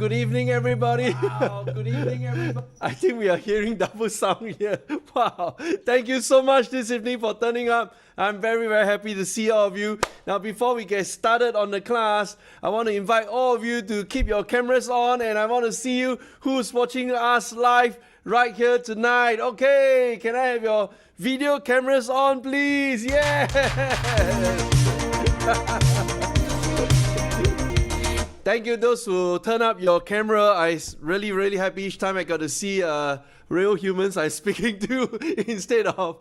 good evening, everybody. Wow, good evening, everybody. I think we are hearing double sound here. Wow. Thank you so much this evening for turning up. I'm very, very happy to see all of you. Now, before we get started on the class, I want to invite all of you to keep your cameras on, and I want to see you who's watching us live right here tonight. Okay, can I have your video cameras on, please? Yeah. Thank you, those who turn up your camera. I'm really, really happy each time I got to see real humans I'm speaking to instead of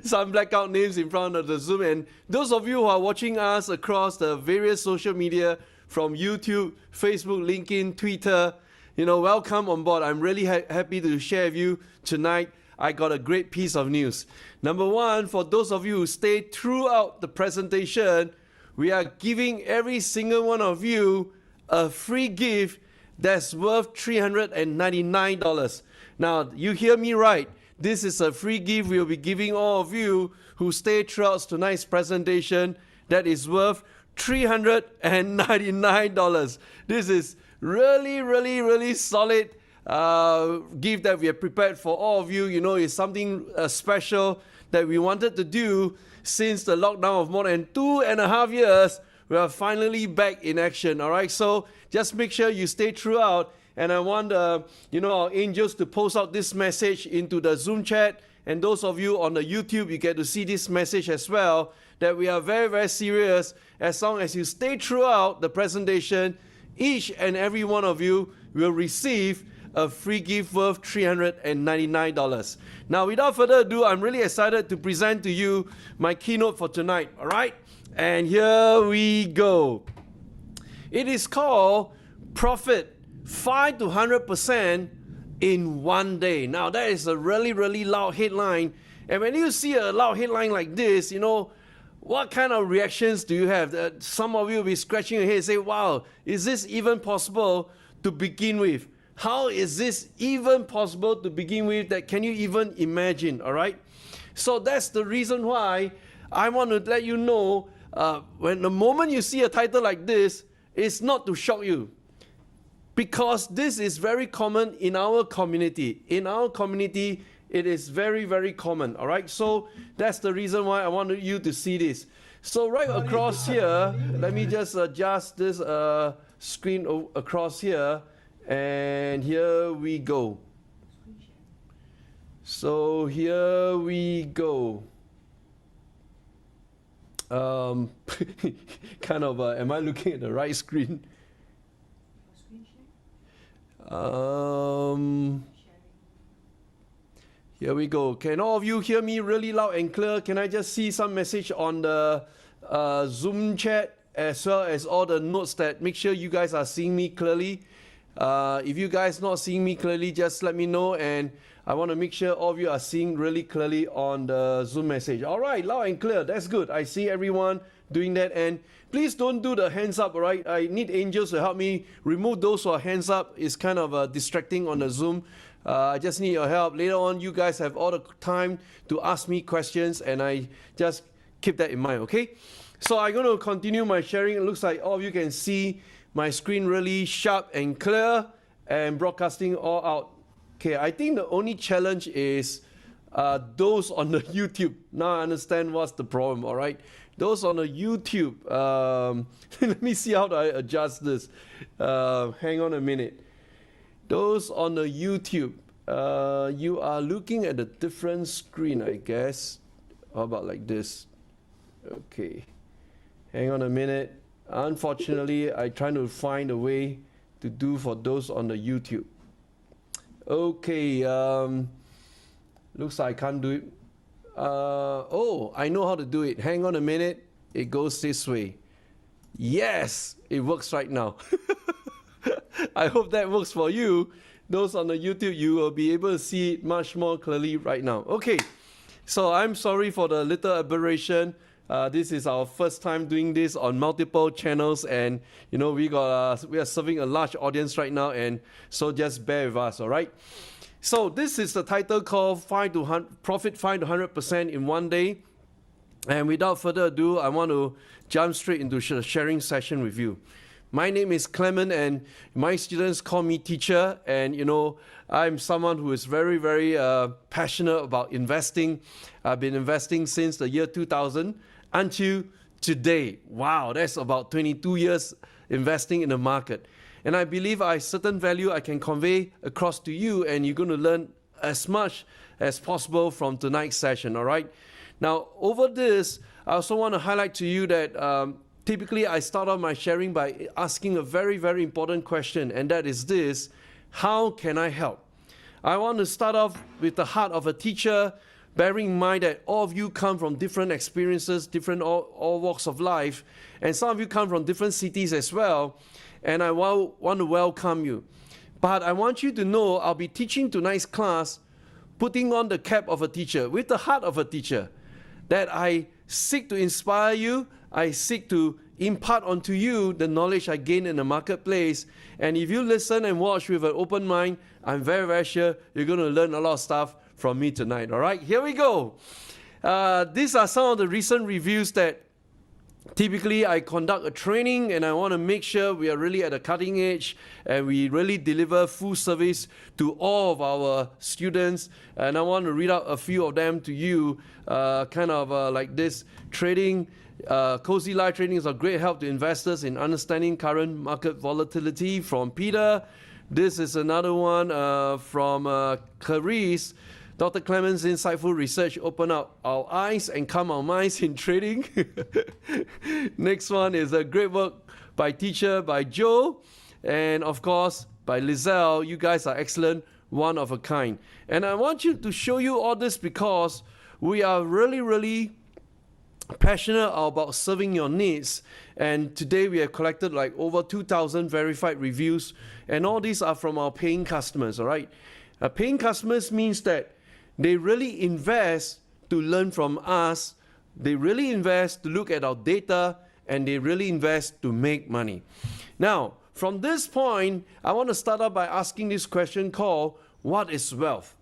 some blackout names in front of the Zoom. And those of you who are watching us across the various social media from YouTube, Facebook, LinkedIn, Twitter, welcome on board. I'm really happy to share with you tonight. I got a great piece of news. Number one, for those of you who stayed throughout the presentation, we are giving every single one of you a free gift that's worth $399. Now, you hear me right. This is a free gift we'll be giving all of you who stay throughout tonight's presentation that is worth $399. This is really, really, really solid gift that we have prepared for all of you. It's something special that we wanted to do since the lockdown of more than 2.5 years. We are finally back in action, all right? So just make sure you stay throughout. And I want, our angels to post out this message into the Zoom chat. And those of you on the YouTube, you get to see this message as well, that we are very, very serious. As long as you stay throughout the presentation, each and every one of you will receive a free gift worth $399. Now, without further ado, I'm really excited to present to you my keynote for tonight, all right? And here we go. It is called Profit 5 to 100% in one day. Now, that is a really, really loud headline. And when you see a loud headline like this, what kind of reactions do you have? Some of you will be scratching your head and say, wow, is this even possible to begin with? How is this even possible to begin with? That can you even imagine, all right? So that's the reason why I want to let you know, when the moment you see a title like this, it's not to shock you. Because this is very common in our community. In our community, it is very, very common, all right? So that's the reason why I wanted you to see this. So right across here, let me just adjust this screen across here. And here we go. So here we go. Kind of, am I looking at the right screen? Here we go. Can all of you hear me really loud and clear? Can I just see some message on the Zoom chat as well as all the notes that make sure you guys are seeing me clearly? If you guys not seeing me clearly, just let me know, and I want to make sure all of you are seeing really clearly on the Zoom message. All right, loud and clear. That's good. I see everyone doing that, and please don't do the hands up, all right? I need angels to help me remove those who are hands up. It's kind of distracting on the Zoom. I just need your help. Later on, you guys have all the time to ask me questions, and I just keep that in mind, okay? So I'm going to continue my sharing. It looks like all of you can see my screen really sharp and clear and broadcasting all out. Okay, I think the only challenge is those on the YouTube. Now I understand what's the problem, all right? Those on the YouTube, let me see how do I adjust this. Hang on a minute. Those on the YouTube, you are looking at a different screen, I guess. How about like this? Okay, hang on a minute. Unfortunately, I'm trying to find a way to do for those on the YouTube. Okay, looks like I can't do it. Oh, I know how to do it. Hang on a minute. It goes this way. Yes, it works right now. I hope that works for you. Those on the YouTube, you will be able to see it much more clearly right now. Okay, so I'm sorry for the little aberration. This is our first time doing this on multiple channels, and we are serving a large audience right now, and so just bear with us, all right? So this is the title called Profit 5 to 100% in one day. And without further ado, I want to jump straight into the sharing session with you. My name is Clement, and my students call me teacher. And I'm someone who is very, very passionate about investing. I've been investing since the year 2000 until today. Wow, that's about 22 years investing in the market. And I believe I have certain value I can convey across to you, and you're going to learn as much as possible from tonight's session, all right? Now, over this, I also want to highlight to you that typically I start off my sharing by asking a very, very important question, and that is this: how can I help? I want to start off with the heart of a teacher, bearing in mind that all of you come from different experiences, different all walks of life, and some of you come from different cities as well, and I want to welcome you. But I want you to know I'll be teaching tonight's class, putting on the cap of a teacher, with the heart of a teacher, that I seek to inspire you, I seek to impart onto you the knowledge I gain in the marketplace. And if you listen and watch with an open mind, I'm very, very sure you're going to learn a lot of stuff from me tonight. All right, here we go. These are some of the recent reviews that typically I conduct a training, and I want to make sure we are really at the cutting edge and we really deliver full service to all of our students. And I want to read out a few of them to you, like this. Cozy Life Trading is a great help to investors in understanding current market volatility, from Peter. This is another one from Clarice. Dr. Clement's insightful research open up our eyes and calm our minds in trading. Next one is a great work by teacher, by Joe, and of course by Lizelle. You guys are excellent, one of a kind. And I want you to show you all this because we are really, really passionate about serving your needs. And today we have collected like over 2,000 verified reviews, and all these are from our paying customers, all right? Paying customers means that they really invest to learn from us, they really invest to look at our data, and they really invest to make money. Now, from this point, I want to start out by asking this question called, what is wealth?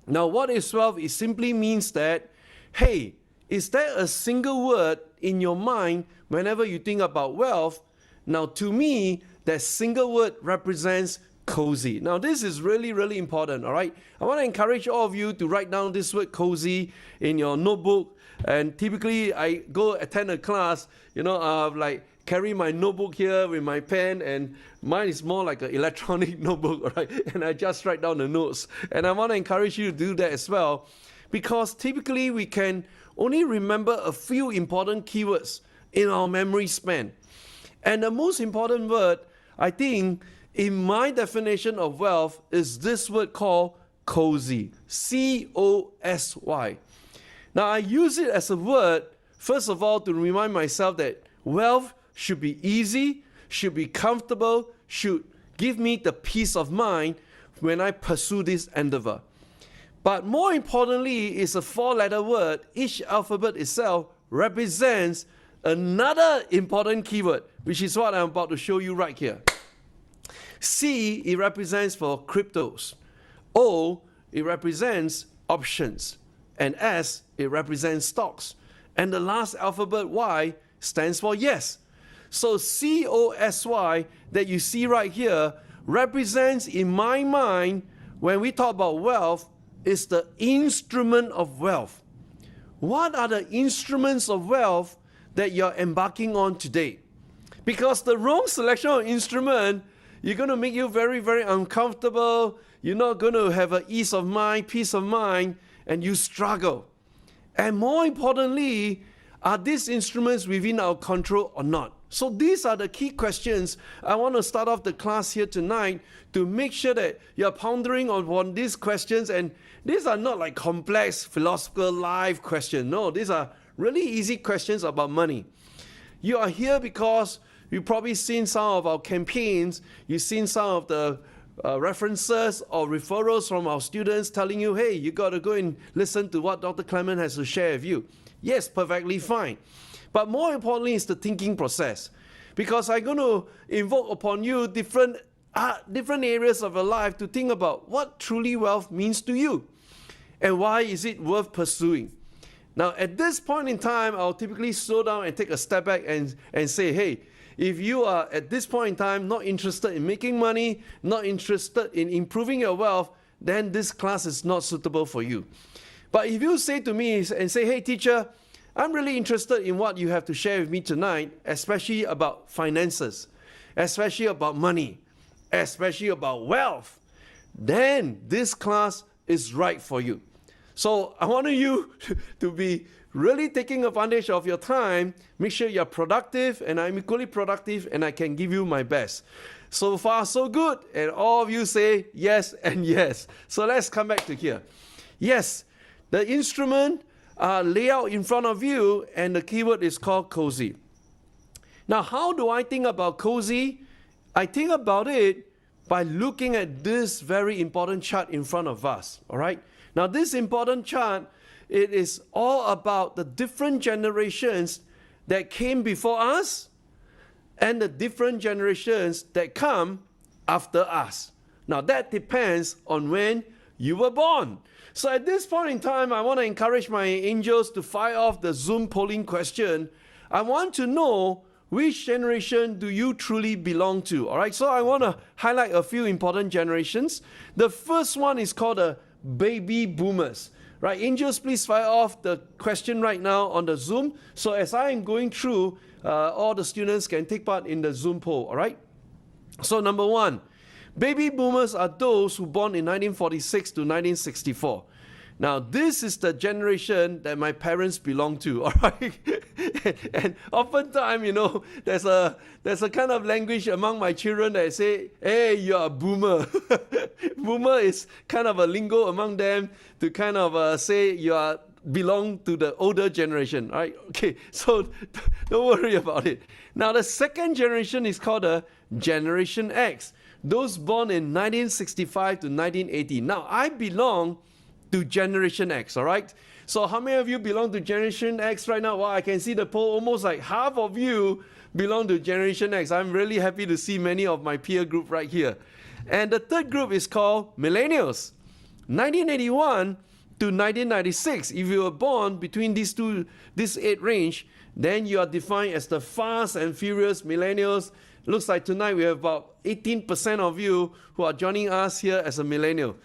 Now, what is wealth? It simply means that, hey, is there a single word in your mind whenever you think about wealth? Now, to me, that single word represents cozy. Now, this is really, really important, all right? I want to encourage all of you to write down this word cozy in your notebook. And typically, I go attend a class, carry my notebook here with my pen, and mine is more like an electronic notebook, all right? And I just write down the notes. And I want to encourage you to do that as well, because typically we can only remember a few important keywords in our memory span. And the most important word, I think, in my definition of wealth is this word called cozy. C-O-S-Y. Now, I use it as a word, first of all, to remind myself that wealth should be easy, should be comfortable, should give me the peace of mind when I pursue this endeavor. But more importantly, it's a four-letter word. Each alphabet itself represents another important keyword, which is what I'm about to show you right here. C, it represents for cryptos. O, it represents options. And S, it represents stocks. And the last alphabet, Y, stands for yes. So C-O-S-Y that you see right here represents, in my mind, when we talk about wealth, is the instrument of wealth. What are the instruments of wealth that you're embarking on today? Because the wrong selection of instrument, you're going to make you very, very uncomfortable. You're not going to have an ease of mind, peace of mind, and you struggle. And more importantly, are these instruments within our control or not? So these are the key questions I want to start off the class here tonight to make sure that you're pondering on these questions. And these are not like complex philosophical life questions. No, these are really easy questions about money. You are here because you've probably seen some of our campaigns. You've seen some of the references or referrals from our students telling you, hey, you got to go and listen to what Dr. Clement has to share with you. Yes, perfectly fine. But more importantly is the thinking process. Because I'm going to invoke upon you different areas of your life to think about what truly wealth means to you. And why is it worth pursuing? Now, at this point in time, I'll typically slow down and take a step back and say, hey, if you are at this point in time not interested in making money, not interested in improving your wealth, then this class is not suitable for you. But if you say to me and say, hey teacher, I'm really interested in what you have to share with me tonight, especially about finances, especially about money, especially about wealth, then this class is right for you. So I want you to be really taking advantage of your time. Make sure you're productive, and I'm equally productive, and I can give you my best. So far, so good. And all of you say yes and yes. So let's come back to here. Yes, the instrument layout in front of you, and the keyword is called cozy. Now, how do I think about cozy? I think about it by looking at this very important chart in front of us, all right? Now, this important chart, it is all about the different generations that came before us and the different generations that come after us. Now, that depends on when you were born. So at this point in time, I want to encourage my angels to fire off the Zoom polling question. I want to know which generation do you truly belong to, all right? So I want to highlight a few important generations. The first one is called the baby boomers, right? Angels, please fire off the question right now on the Zoom. So as I am going through, all the students can take part in the Zoom poll, all right? So number one, baby boomers are those who born in 1946 to 1964. Now, this is the generation that my parents belong to, all right? And oftentimes, you know, there's a kind of language among my children that say, hey, you're a boomer. Boomer is kind of a lingo among them to kind of say you belong to the older generation, right? Okay, so don't worry about it. Now, the second generation is called the Generation X. Those born in 1965 to 1980. Now, I belong to Generation X, all right? So how many of you belong to Generation X right now? Well, I can see the poll, almost like half of you belong to Generation X. I'm really happy to see many of my peer group right here. And the third group is called Millennials. 1981 to 1996. If you were born between this age range, then you are defined as the fast and furious millennials. Looks like tonight we have about 18% of you who are joining us here as a millennial.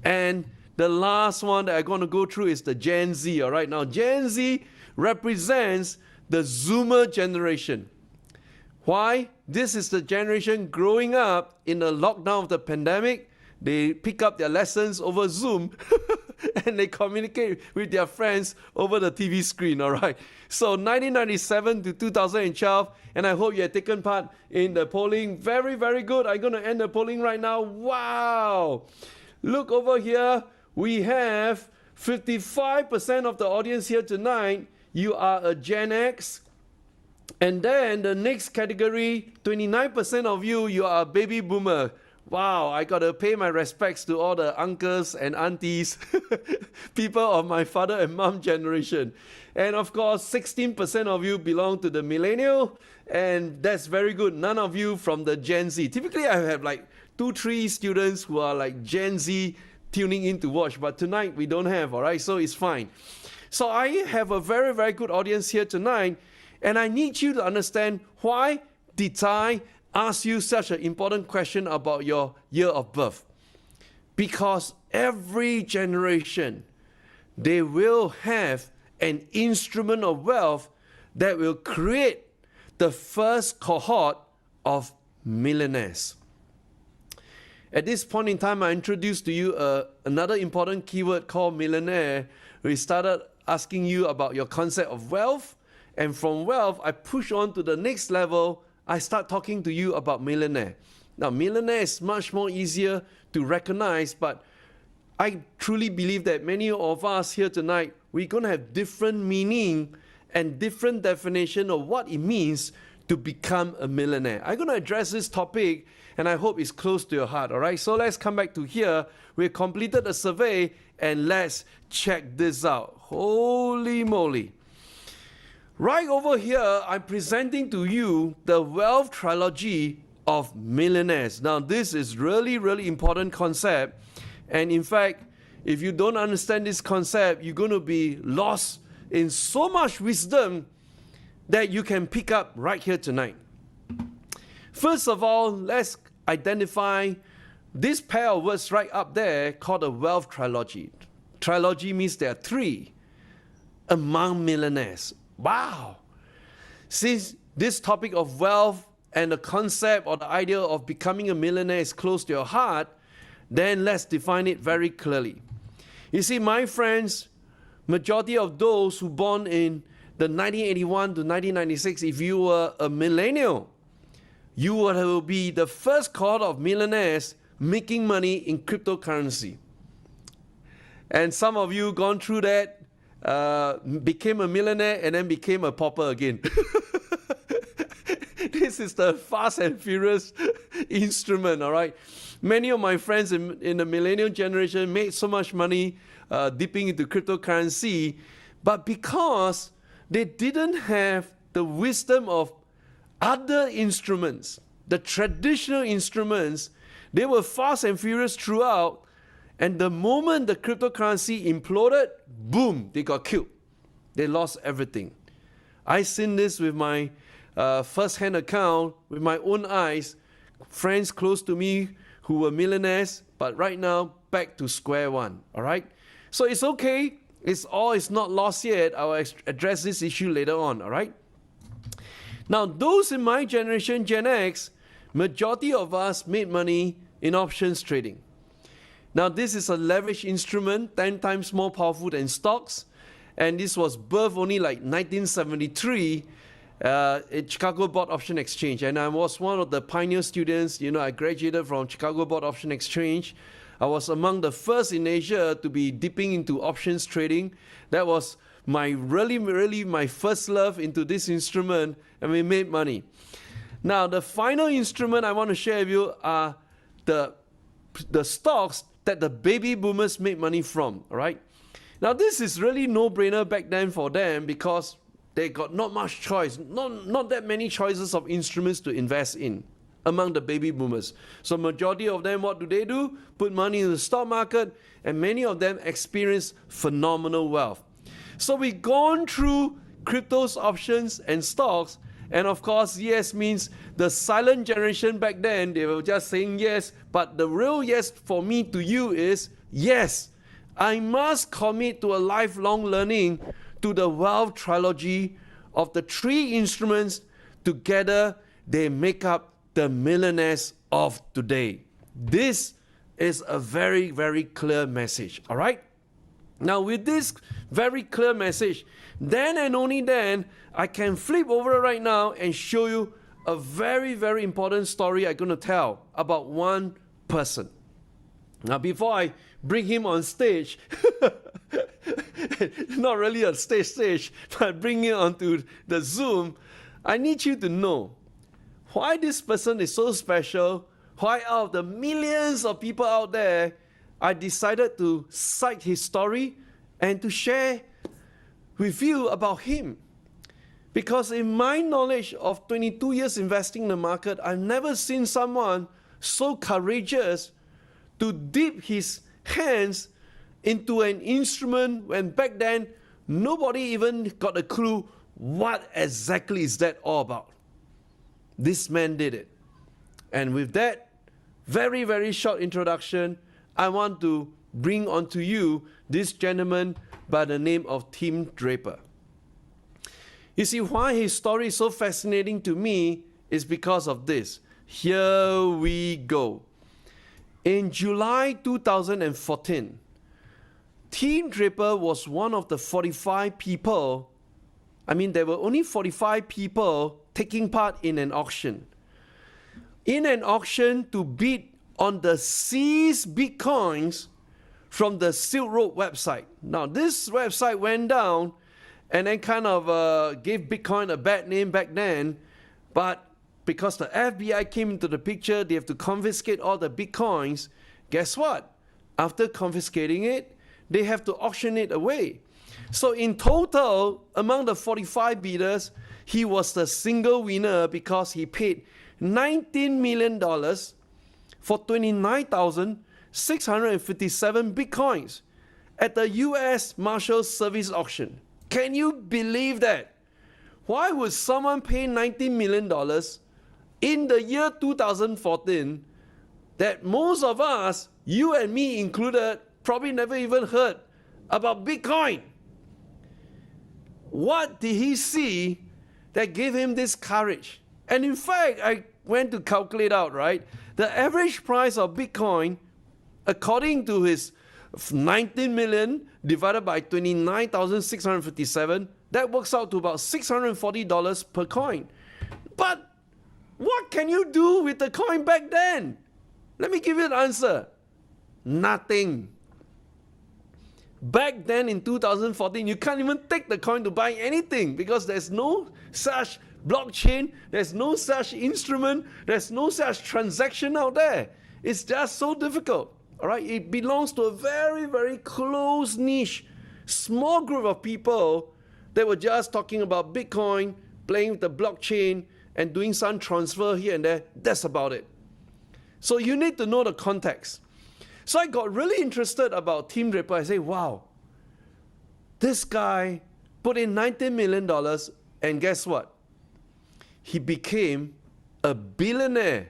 And the last one that I'm going to go through is the Gen Z, all right? Now, Gen Z represents the Zoomer generation. Why? This is the generation growing up in the lockdown of the pandemic. They pick up their lessons over Zoom and they communicate with their friends over the TV screen, all right? So 1997 to 2012, and I hope you have taken part in the polling. Very, very good. I'm going to end the polling right now. Wow. Look over here. We have 55% of the audience here tonight. You are a Gen X. And then the next category, 29% of you are a baby boomer. Wow, I got to pay my respects to all the uncles and aunties, people of my father and mom generation. And of course, 16% of you belong to the millennial, and that's very good. None of you from the Gen Z. Typically, I have like 2-3 students who are like Gen Z tuning in to watch, but tonight we don't have, all right? So it's fine. So I have a very, very good audience here tonight, and I need you to understand why did I ask you such an important question about your year of birth. Because every generation, they will have an instrument of wealth that will create the first cohort of millionaires. At this point in time, I introduced to you another important keyword called millionaire. We started asking you about your concept of wealth, and from wealth, I push on to the next level. I start talking to you about millionaire. Now, millionaire is much more easier to recognize, but I truly believe that many of us here tonight, we're going to have different meaning and different definition of what it means to become a millionaire. I'm going to address this topic, and I hope it's close to your heart, all right? So let's come back to here. We've completed a survey, and let's check this out. Holy moly. Right over here, I'm presenting to you the wealth trilogy of millionaires. Now, this is really, really important concept. And in fact, if you don't understand this concept, you're going to be lost in so much wisdom that you can pick up right here tonight. First of all, let's identify this pair of words right up there called the wealth trilogy. Trilogy means there are three among millionaires. Wow! Since this topic of wealth and the concept or the idea of becoming a millionaire is close to your heart, then let's define it very clearly. You see, my friends, majority of those who born in the 1981 to 1996, if you were a millennial, you will be the first cohort of millionaires making money in cryptocurrency. And some of you gone through that, became a millionaire and then became a pauper again. This is the fast and furious instrument, all right? Many of my friends in the millennial generation made so much money dipping into cryptocurrency, but because they didn't have the wisdom of other instruments, the traditional instruments, they were fast and furious throughout, and the moment the cryptocurrency imploded, boom, they got killed. They lost everything. I seen this with my first-hand account, with my own eyes, friends close to me who were millionaires, but right now, back to square one, all right? So it's okay. It's not lost yet. I'll address this issue later on, all right? Now, those in my generation, Gen X, majority of us made money in options trading. Now, this is a leverage instrument, 10 times more powerful than stocks, and this was birthed only like 1973 at Chicago Board Option Exchange, and I was one of the pioneer students. You know, I graduated from Chicago Board Option Exchange. I was among the first in Asia to be dipping into options trading. That was my really my first love into this instrument, and we made money. Now, the final instrument I want to share with you are the stocks that the baby boomers made money from, all right? Now, this is really no-brainer back then for them because they got not much choice, not that many choices of instruments to invest in among the baby boomers. So majority of them, what do? Put money in the stock market, and many of them experience phenomenal wealth. So we've gone through cryptos, options, and stocks, and of course, yes means the silent generation back then, they were just saying yes, but the real yes for me to you is, yes, I must commit to a lifelong learning to the wealth trilogy of the three instruments. Together, they make up the millionaires of today. This is a very, very clear message, all right? Now, with this very clear message, then and only then, I can flip over right now and show you a very, very important story I'm going to tell about one person. Now, before I bring him on stage, not really a stage, but bring him onto the Zoom, I need you to know why this person is so special, why out of the millions of people out there, I decided to cite his story and to share with you about him. Because in my knowledge of 22 years investing in the market, I've never seen someone so courageous to dip his hands into an instrument when back then nobody even got a clue what exactly is that all about. This man did it. And with that very, very short introduction, I want to bring onto you this gentleman by the name of Tim Draper. You see, why his story is so fascinating to me is because of this. Here we go. In July 2014, Tim Draper was one of the 45 people. There were only 45 people taking part in an auction. In an auction to bid on the seized bitcoins from the Silk Road website. Now, this website went down and then kind of gave Bitcoin a bad name back then, but because the FBI came into the picture, they have to confiscate all the Bitcoins. Guess what? After confiscating it, they have to auction it away. So in total, among the 45 bidders, he was the single winner because he paid $19 million for 29,657 Bitcoins at the U.S. Marshals Service auction. Can you believe that? Why would someone pay $19 million in the year 2014 that most of us, you and me included, probably never even heard about Bitcoin. What did he see that gave him this courage? And in fact, I went to calculate out, right? The average price of Bitcoin, according to his 19 million divided by 29,657, that works out to about $640 per coin. But what can you do with the coin back then? Let me give you an answer. Nothing. Back then in 2014, you can't even take the coin to buy anything because there's no such blockchain, there's no such instrument, there's no such transaction out there. It's just so difficult. All right, it belongs to a very, very close niche, small group of people that were just talking about Bitcoin, playing with the blockchain, and doing some transfer here and there. That's about it. So you need to know the context. So I got really interested about Team Draper. I say, wow, this guy put in $19 million, and guess what? He became a billionaire.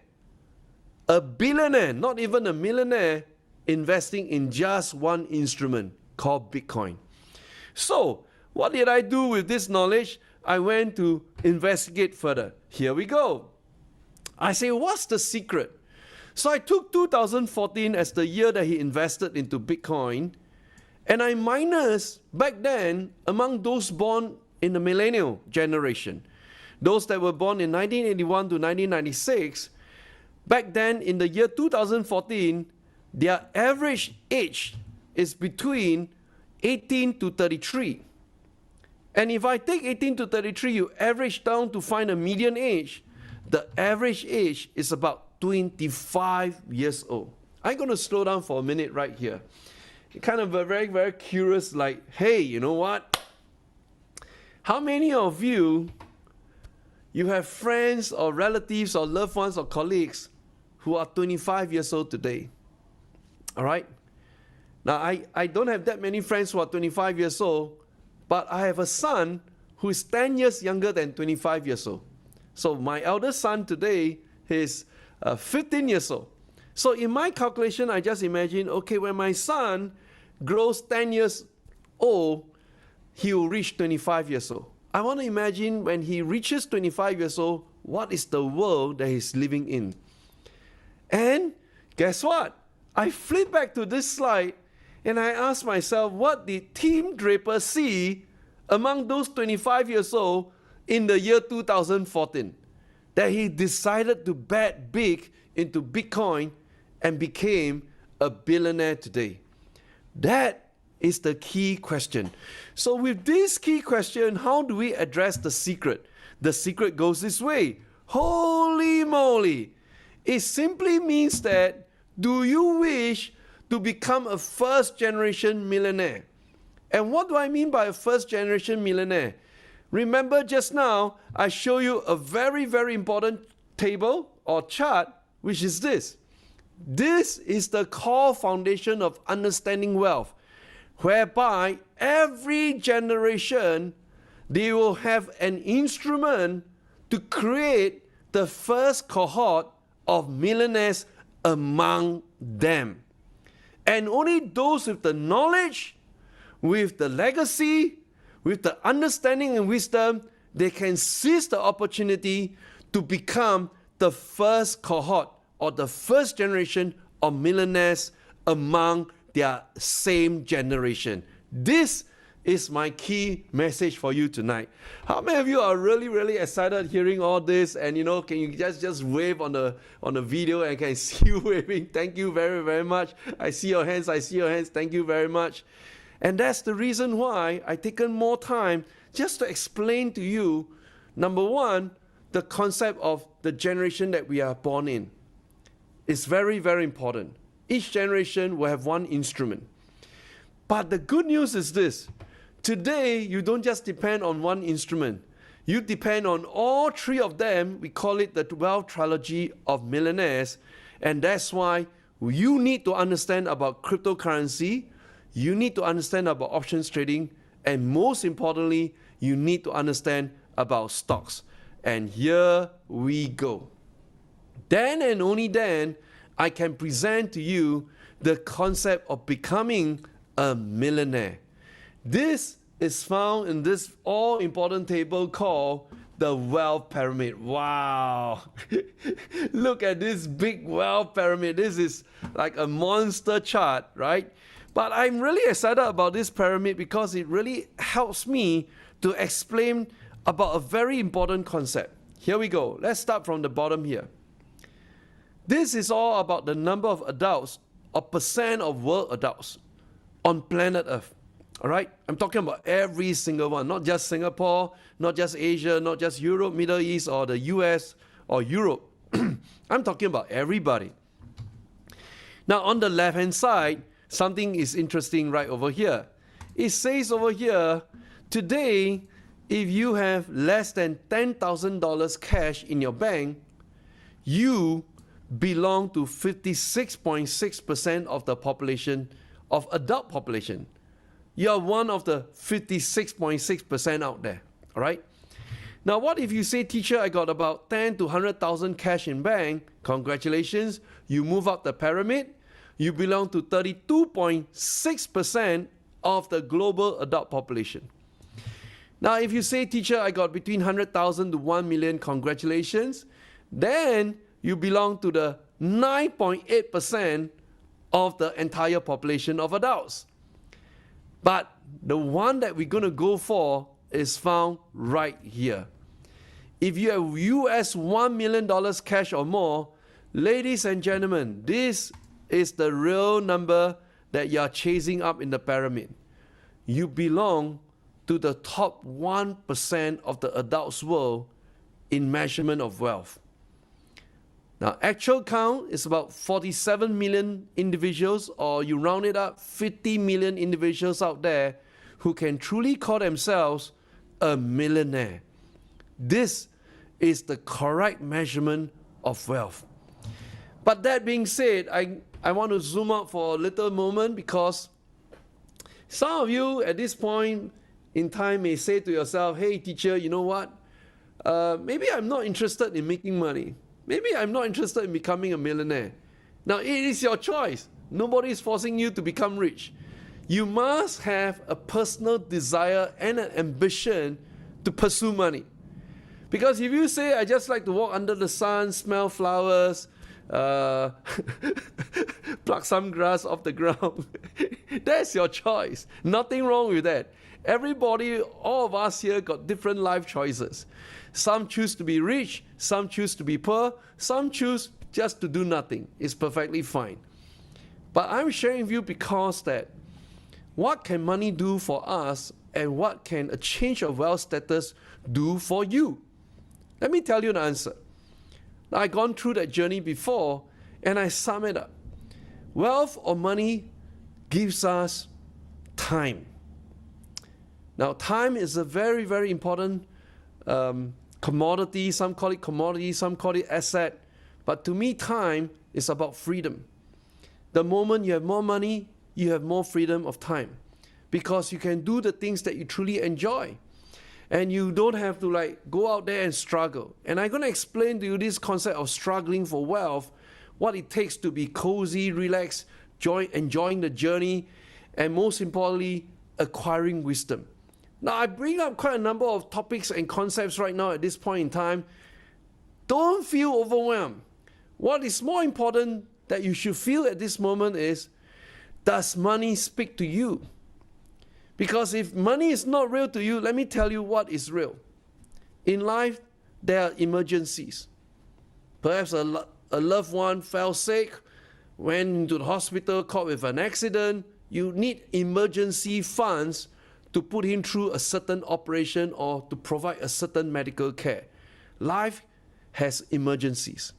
A billionaire, not even a millionaire, investing in just one instrument called Bitcoin. So, what did I do with this knowledge? I went to investigate further. Here we go. I say, what's the secret? So I took 2014 as the year that he invested into Bitcoin, and I minus back then among those born in the millennial generation, those that were born in 1981 to 1996, back then in the year 2014, their average age is between 18 to 33. And if I take 18 to 33, you average down to find a median age, the average age is about 25 years old. I'm going to slow down for a minute right here. Kind of a very, very curious, like, hey, you know what? How many of you have friends or relatives or loved ones or colleagues who are 25 years old today? All right? Now, I don't have that many friends who are 25 years old, but I have a son who is 10 years younger than 25 years old. So my eldest son today is 15 years old. So in my calculation, I just imagine, okay, when my son grows 10 years old, he will reach 25 years old. I want to imagine when he reaches 25 years old, what is the world that he's living in? And guess what? I flip back to this slide and I ask myself, what did Team Draper see among those 25 years old in the year 2014? That he decided to bet big into Bitcoin and became a billionaire today. That is the key question. So with this key question, how do we address the secret? The secret goes this way. Holy moly! It simply means that, do you wish to become a first-generation millionaire? And what do I mean by a first-generation millionaire? Remember just now, I show you a very, very important table or chart, which is this. This is the core foundation of understanding wealth, whereby every generation, they will have an instrument to create the first cohort of millionaires among them. And only those with the knowledge, with the legacy, with the understanding and wisdom, they can seize the opportunity to become the first cohort or the first generation of millionaires among their same generation. This is my key message for you tonight. How many of you are really, really excited hearing all this? And you know, can you just wave on the video and I can see you waving? Thank you very, very much. I see your hands. I see your hands. Thank you very much. And that's the reason why I've taken more time just to explain to you, number one, the concept of the generation that we are born in. It's very, very important. Each generation will have one instrument. But the good news is this. Today, you don't just depend on one instrument. You depend on all three of them. We call it the wealth trilogy of millionaires. And that's why you need to understand about cryptocurrency. You need to understand about options trading. And most importantly, you need to understand about stocks. And here we go. then and only then I can present to you the concept of becoming a millionaire. This is found in this all-important table called the wealth pyramid. Wow. Look at this big wealth pyramid. This is like a monster chart, right? But I'm really excited about this pyramid because it really helps me to explain about a very important concept. Here we go. Let's start from the bottom here. This is all about the number of adults or percent of world adults on planet Earth. All right? I'm talking about every single one, not just Singapore, not just Asia, not just Europe, Middle East, or the US, or Europe. I'm talking about everybody. Now, on the left-hand side, something is interesting right over here. It says over here, today, if you have less than $10,000 cash in your bank, you belong to 56.6% of the population, of adult population. You're one of the 56.6% out there, all right? Now, what if you say, teacher, I got about 10 to 100,000 cash in bank? Congratulations, you move up the pyramid. You belong to 32.6% of the global adult population. Now, if you say, teacher, I got between 100,000 to 1 million, congratulations, then you belong to the 9.8% of the entire population of adults. But the one that we're going to go for is found right here. If you have US $1 million cash or more, ladies and gentlemen, this is the real number that you are chasing up in the pyramid. You belong to the top 1% of the adults world in measurement of wealth. Now, actual count is about 47 million individuals, or you round it up, 50 million individuals out there who can truly call themselves a millionaire. This is the correct measurement of wealth. But that being said, I want to zoom out for a little moment, because some of you at this point in time may say to yourself, hey teacher, you know what? Maybe I'm not interested in making money. Maybe I'm not interested in becoming a millionaire. Now, it is your choice. Nobody is forcing you to become rich. You must have a personal desire and an ambition to pursue money. Because if you say, I just like to walk under the sun, smell flowers, pluck some grass off the ground, that's your choice. Nothing wrong with that. Everybody, all of us here got different life choices. Some choose to be rich, some choose to be poor, some choose just to do nothing. It's perfectly fine. But I'm sharing with you because that what can money do for us, and what can a change of wealth status do for you? Let me tell you the answer. Now, I've gone through that journey before, and I sum it up. Wealth or money gives us time. Now, time is a very, very important commodity. Some call it commodity, some call it asset. But to me, time is about freedom. The moment you have more money, you have more freedom of time, because you can do the things that you truly enjoy. And you don't have to go out there and struggle. And I'm going to explain to you this concept of struggling for wealth, what it takes to be cozy, relaxed, enjoying the journey, and most importantly, acquiring wisdom. Now, I bring up quite a number of topics and concepts right now at this point in time. Don't feel overwhelmed. What is more important that you should feel at this moment is, does money speak to you? Because if money is not real to you, let me tell you what is real. In life, there are emergencies. Perhaps a loved one fell sick, went into the hospital, caught with an accident. You need emergency funds to put him through a certain operation or to provide a certain medical care. Life has emergencies.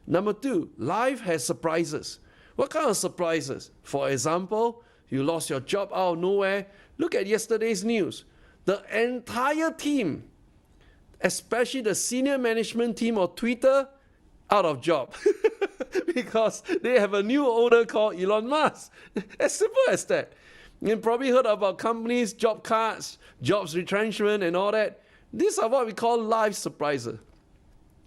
Number two, life has surprises. What kind of surprises? For example, you lost your job out of nowhere. Look at yesterday's news. The entire team, especially the senior management team of Twitter, out of job. Because they have a new owner called Elon Musk. As simple as that. You've probably heard about companies, job cuts, jobs retrenchment and all that. These are what we call life surprises.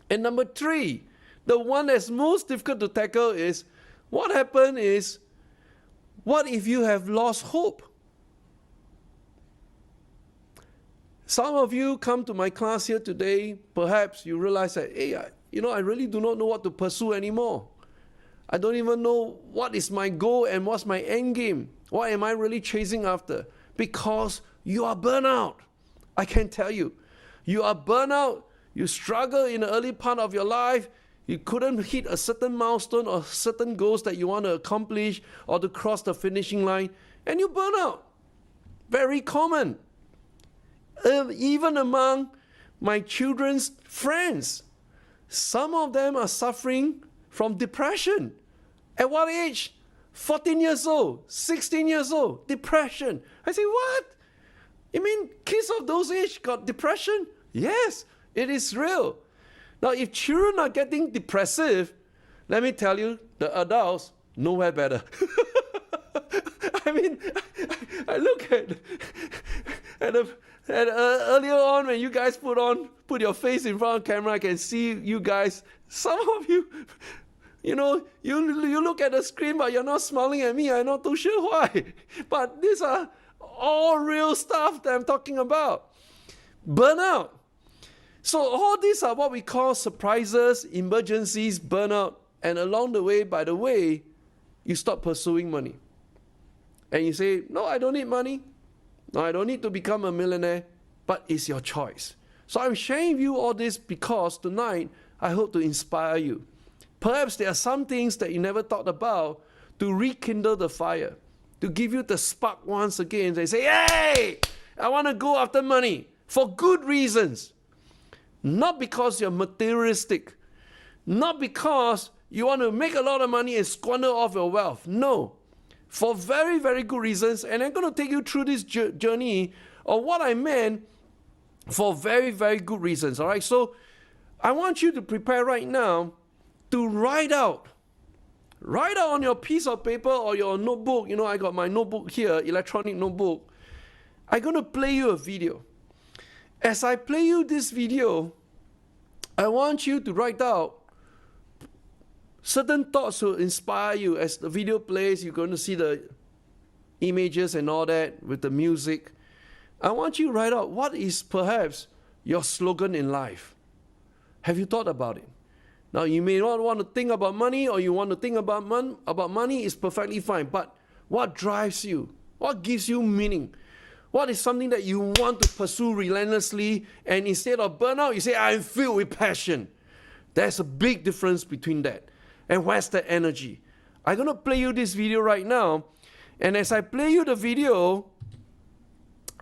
And number three, The one that's most difficult to tackle is, what happened is, what if you have lost hope? Some of you come to my class here today, perhaps you realize that, hey, I really do not know what to pursue anymore. I don't even know what is my goal and what's my end game. What am I really chasing after? Because you are burnout. I can tell you. You are burnout. You struggle in the early part of your life. You couldn't hit a certain milestone or certain goals that you want to accomplish or to cross the finishing line, and you burn out. Very common. Even among my children's friends, some of them are suffering from depression. At what age? 14 years old, 16 years old, depression. I say, what? You mean kids of those age got depression? Yes, it is real. Now, if children are getting depressive, let me tell you, the adults, nowhere better. I mean, I look at earlier on when you guys put your face in front of the camera, I can see you guys, some of you, you look at the screen, but you're not smiling at me. I'm not too sure why. But these are all real stuff that I'm talking about. Burnout. So all these are what we call surprises, emergencies, burnout. And along the way, by the way, you stop pursuing money. And you say, no, I don't need money. No, I don't need to become a millionaire. But it's your choice. So I'm sharing with you all this because tonight, I hope to inspire you. Perhaps there are some things that you never thought about to rekindle the fire, to give you the spark once again. They say, hey, I want to go after money for good reasons. Not because you're materialistic. Not because you want to make a lot of money and squander off your wealth. No. For very, very good reasons. And I'm going to take you through this journey of what I meant for very, very good reasons. All right. So I want you to prepare right now to write out on your piece of paper or your notebook. I got my notebook here, electronic notebook. I'm going to play you a video. As I play you this video, I want you to write out certain thoughts to inspire you. As the video plays, you're going to see the images and all that with the music. I want you to write out what is perhaps your slogan in life. Have you thought about it? Now, you may not want to think about money, or you want to think about money is perfectly fine. But what drives you? What gives you meaning? What is something that you want to pursue relentlessly, and instead of burnout, you say, I'm filled with passion. There's a big difference between that. And where's the energy? I'm going to play you this video right now. And as I play you the video,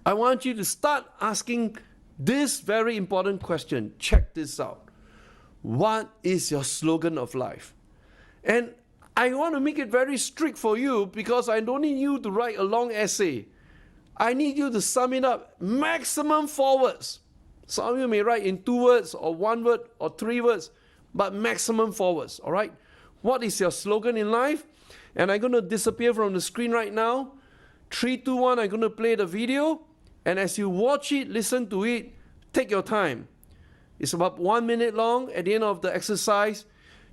I want you to start asking this very important question. Check this out. What is your slogan of life? And I want to make it very strict for you because I don't need you to write a long essay. I need you to sum it up maximum 4 words. Some of you may write in 2 words or 1 word or 3 words, but maximum 4 words, all right? What is your slogan in life? And I'm going to disappear from the screen right now. 3, 2, 1, I'm going to play the video. And as you watch it, listen to it, take your time. It's about 1 minute long. At the end of the exercise,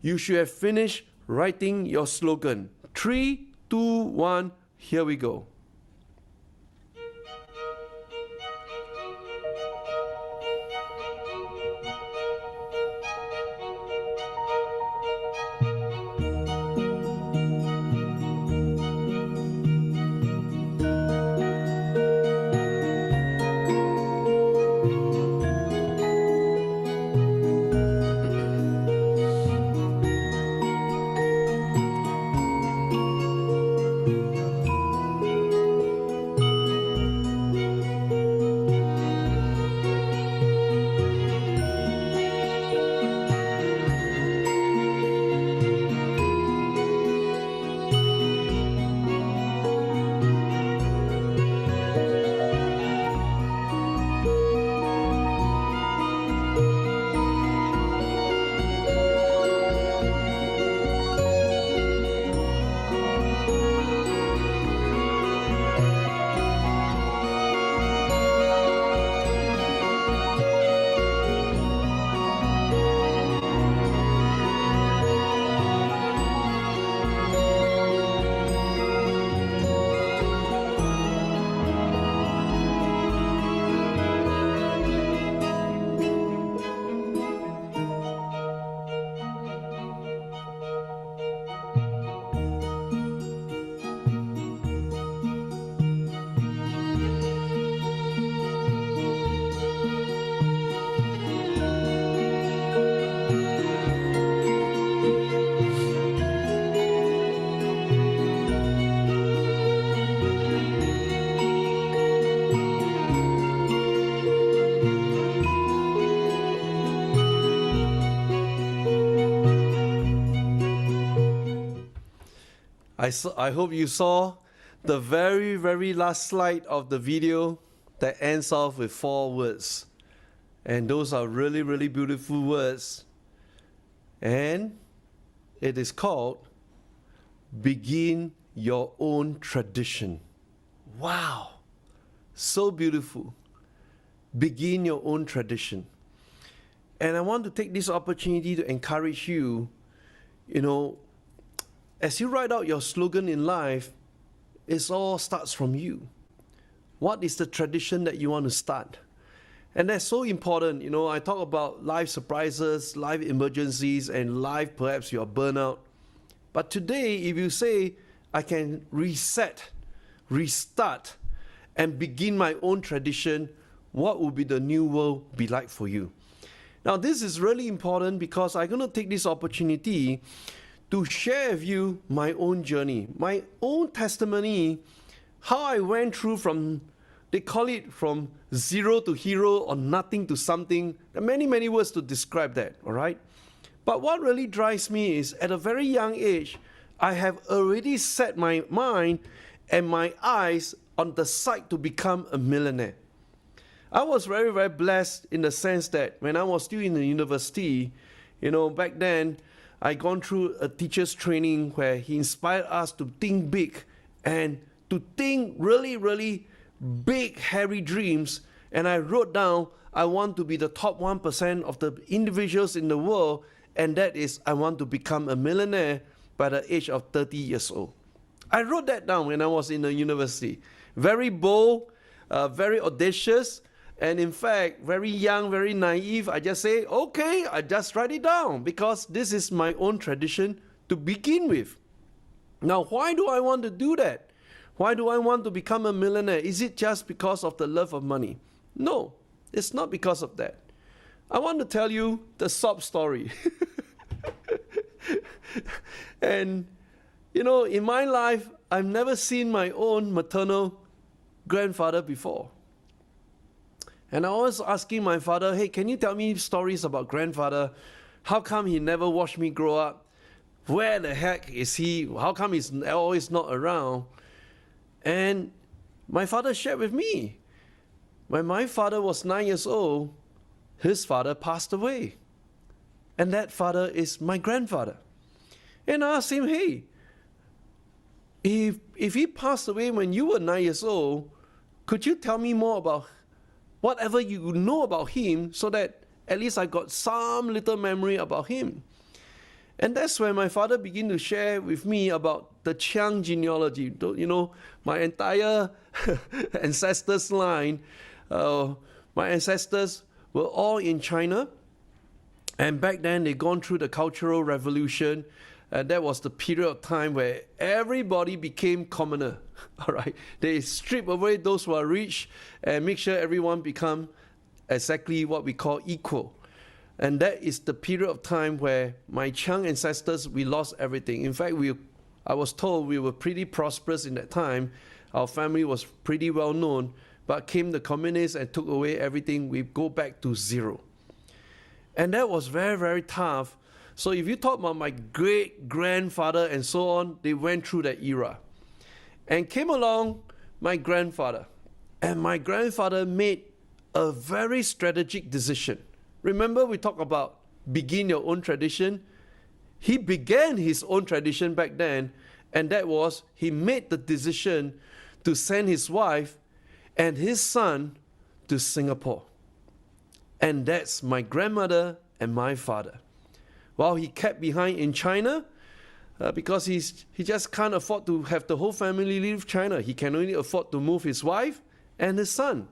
you should have finished writing your slogan. 3, 2, 1, here we go. I hope you saw the very, very last slide of the video that ends off with 4 words. And those are really, really beautiful words. And it is called begin your own tradition. Wow, so beautiful. Begin your own tradition. And I want to take this opportunity to encourage you, as you write out your slogan in life, it all starts from you. What is the tradition that you want to start? And that's so important. I talk about life surprises, life emergencies, and life perhaps you're burnout. But today, if you say, I can reset, restart, and begin my own tradition, what will be the new world be like for you? Now, this is really important because I'm going to take this opportunity to share with you my own journey, my own testimony, how I went through they call it from zero to hero or nothing to something. There are many, many words to describe that, all right? But what really drives me is at a very young age, I have already set my mind and my eyes on the sight to become a millionaire. I was very, very blessed in the sense that when I was still in the university, back then, I gone through a teacher's training where he inspired us to think big and to think really, really big, hairy dreams. And I wrote down, I want to be the top 1% of the individuals in the world, and that is, I want to become a millionaire by the age of 30 years old. I wrote that down when I was in the university. Very bold, very audacious, and in fact, very young, very naive. I just say, okay, I just write it down because this is my own tradition to begin with. Now, why do I want to do that? Why do I want to become a millionaire? Is it just because of the love of money? No, it's not because of that. I want to tell you the sob story. And, in my life, I've never seen my own maternal grandfather before. And I was asking my father, hey, can you tell me stories about grandfather? How come he never watched me grow up? Where the heck is he? How come he's always not around? And my father shared with me, when my father was 9 years old, his father passed away. And that father is my grandfather. And I asked him, hey, if he passed away when you were 9 years old, could you tell me more about whatever you know about him so that at least I got some little memory about him? And that's when my father began to share with me about the Chiang genealogy. My entire ancestors line, my ancestors were all in China. And back then, they'd gone through the Cultural Revolution. And that was the period of time where everybody became commoner. All right, they strip away those who are rich and make sure everyone become exactly what we call equal. And that is the period of time where my Chiang ancestors, we lost everything. In fact, I was told we were pretty prosperous in that time. Our family was pretty well known, but came the communists and took away everything. We go back to zero. And that was very, very tough. So if you talk about my great-grandfather and so on, they went through that era. And came along my grandfather. And my grandfather made a very strategic decision. Remember we talked about begin your own tradition? He began his own tradition back then, and that was he made the decision to send his wife and his son to Singapore. And that's my grandmother and my father. While he kept behind in China, because he just can't afford to have the whole family leave China. He can only afford to move his wife and his son.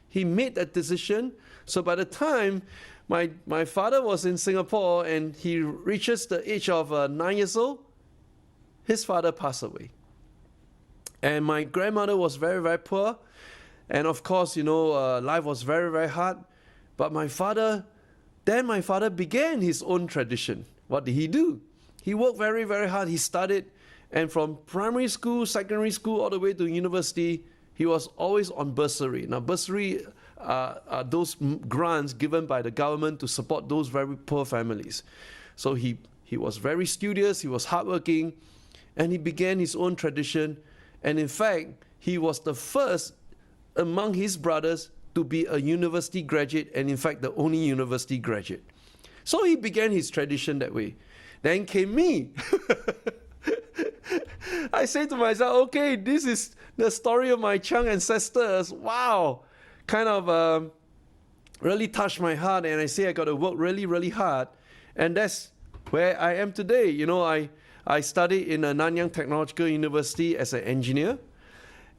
He made that decision. So by the time my father was in Singapore and he reaches the age of 9 years old, his father passed away. And my grandmother was very, very poor. And of course, life was very, very hard. But my father began his own tradition. What did he do? He worked very, very hard. He studied. And from primary school, secondary school, all the way to university, he was always on bursary. Now, bursary are those grants given by the government to support those very poor families. So he was very studious. He was hardworking. and he began his own tradition. And in fact, he was the first among his brothers to be a university graduate, and in fact, the only university graduate. So he began his tradition that way. Then came me. I say to myself, okay, this is the story of my Chiang ancestors. Wow. Kind of really touched my heart, and I say I got to work really, really hard. And that's where I am today. You know, I studied in a Nanyang Technological University as an engineer.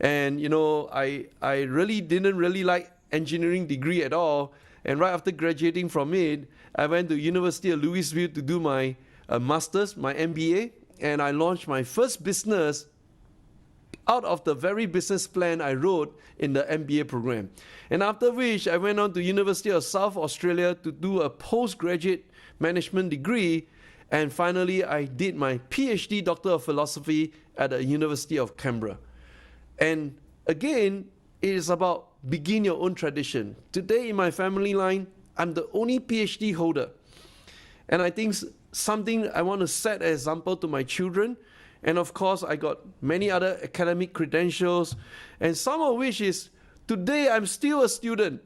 And, you know, I really didn't really like engineering degree at all. And right after graduating from it, I went to University of Louisville to do my master's, my MBA. And I launched my first business out of the very business plan I wrote in the MBA program. And after which, I went on to University of South Australia to do a postgraduate management degree. And finally, I did my PhD, Doctor of Philosophy, at the University of Canberra. And again, it is about begin your own tradition. Today in my family line, I'm the only PhD holder. And I think something I want to set an example to my children. And of course, I got many other academic credentials, and some of which is today I'm still a student.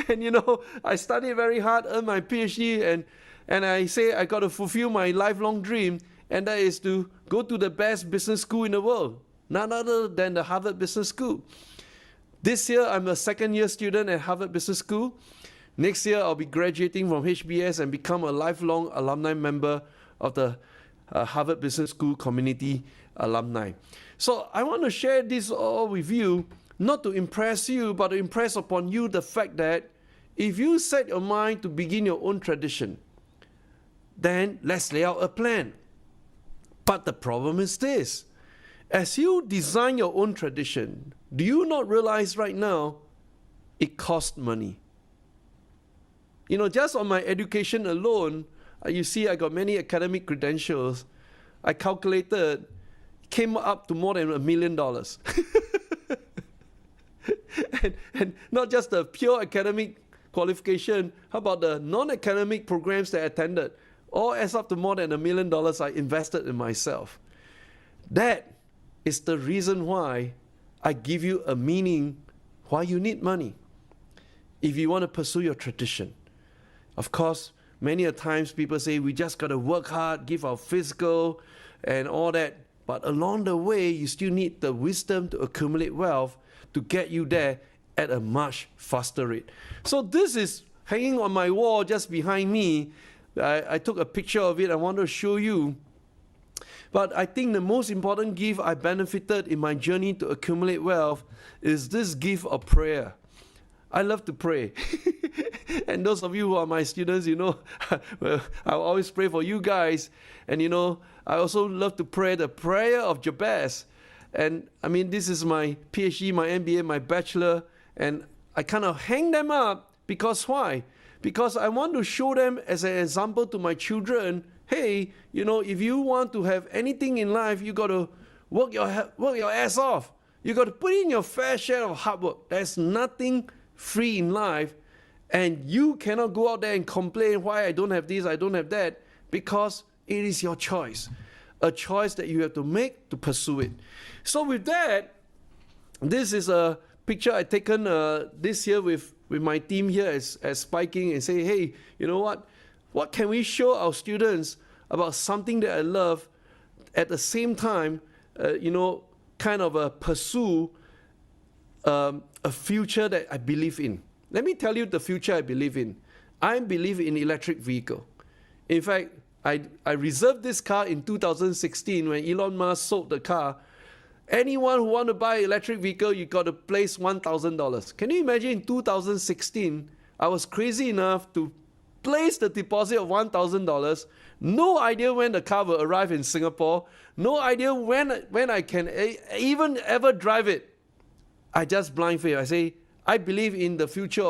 And you know, I studied very hard, earned my PhD, and I say I got to fulfill my lifelong dream, and that is to go to the best business school in the world, none other than the Harvard Business School. This year, I'm a second-year student at Harvard Business School. Next year, I'll be graduating from HBS and become a lifelong alumni member of the Harvard Business School community alumni. So I want to share this all with you, not to impress you, but to impress upon you the fact that if you set your mind to begin your own tradition, then let's lay out a plan. But the problem is this. As you design your own tradition, do you not realize right now it costs money? You know, just on my education alone, you see I got many academic credentials. I calculated, came up to more than $1 million. and not just the pure academic qualification, how about the non-academic programs that I attended? All adds up to more than $1 million I invested in myself. That is the reason why I give you a meaning why you need money. If you want to pursue your tradition. Of course, many a times people say we just got to work hard, give our physical and all that. But along the way, you still need the wisdom to accumulate wealth to get you there at a much faster rate. So this is hanging on my wall just behind me. I took a picture of it. I want to show you. But I think the most important gift I benefited in my journey to accumulate wealth is this gift of prayer. I love to pray. And those of you who are my students, you know, well, I always pray for you guys. And you know, I also love to pray the prayer of Jabez. And I mean, this is my PhD, my MBA, my bachelor. And I kind of hang them up because why? Because I want to show them as an example to my children, hey, you know, if you want to have anything in life, you got to work your ass off. You got to put in your fair share of hard work. There's nothing free in life. And you cannot go out there and complain why I don't have this, I don't have that, because it is your choice. A choice that you have to make to pursue it. So with that, this is a picture I taken this year with my team here as Spiking and say, hey, you know what? What can we show our students about something that I love at the same time, you know, kind of pursue a future that I believe in. Let me tell you the future I believe in. I believe in electric vehicle. In fact, I reserved this car in 2016 when Elon Musk sold the car. Anyone who want to buy an electric vehicle, you got to place $1,000. Can you imagine in 2016, I was crazy enough to place the deposit of $1,000. No idea when the car will arrive in Singapore. No idea when I can even ever drive it. I just blind faith. I say, I believe in the future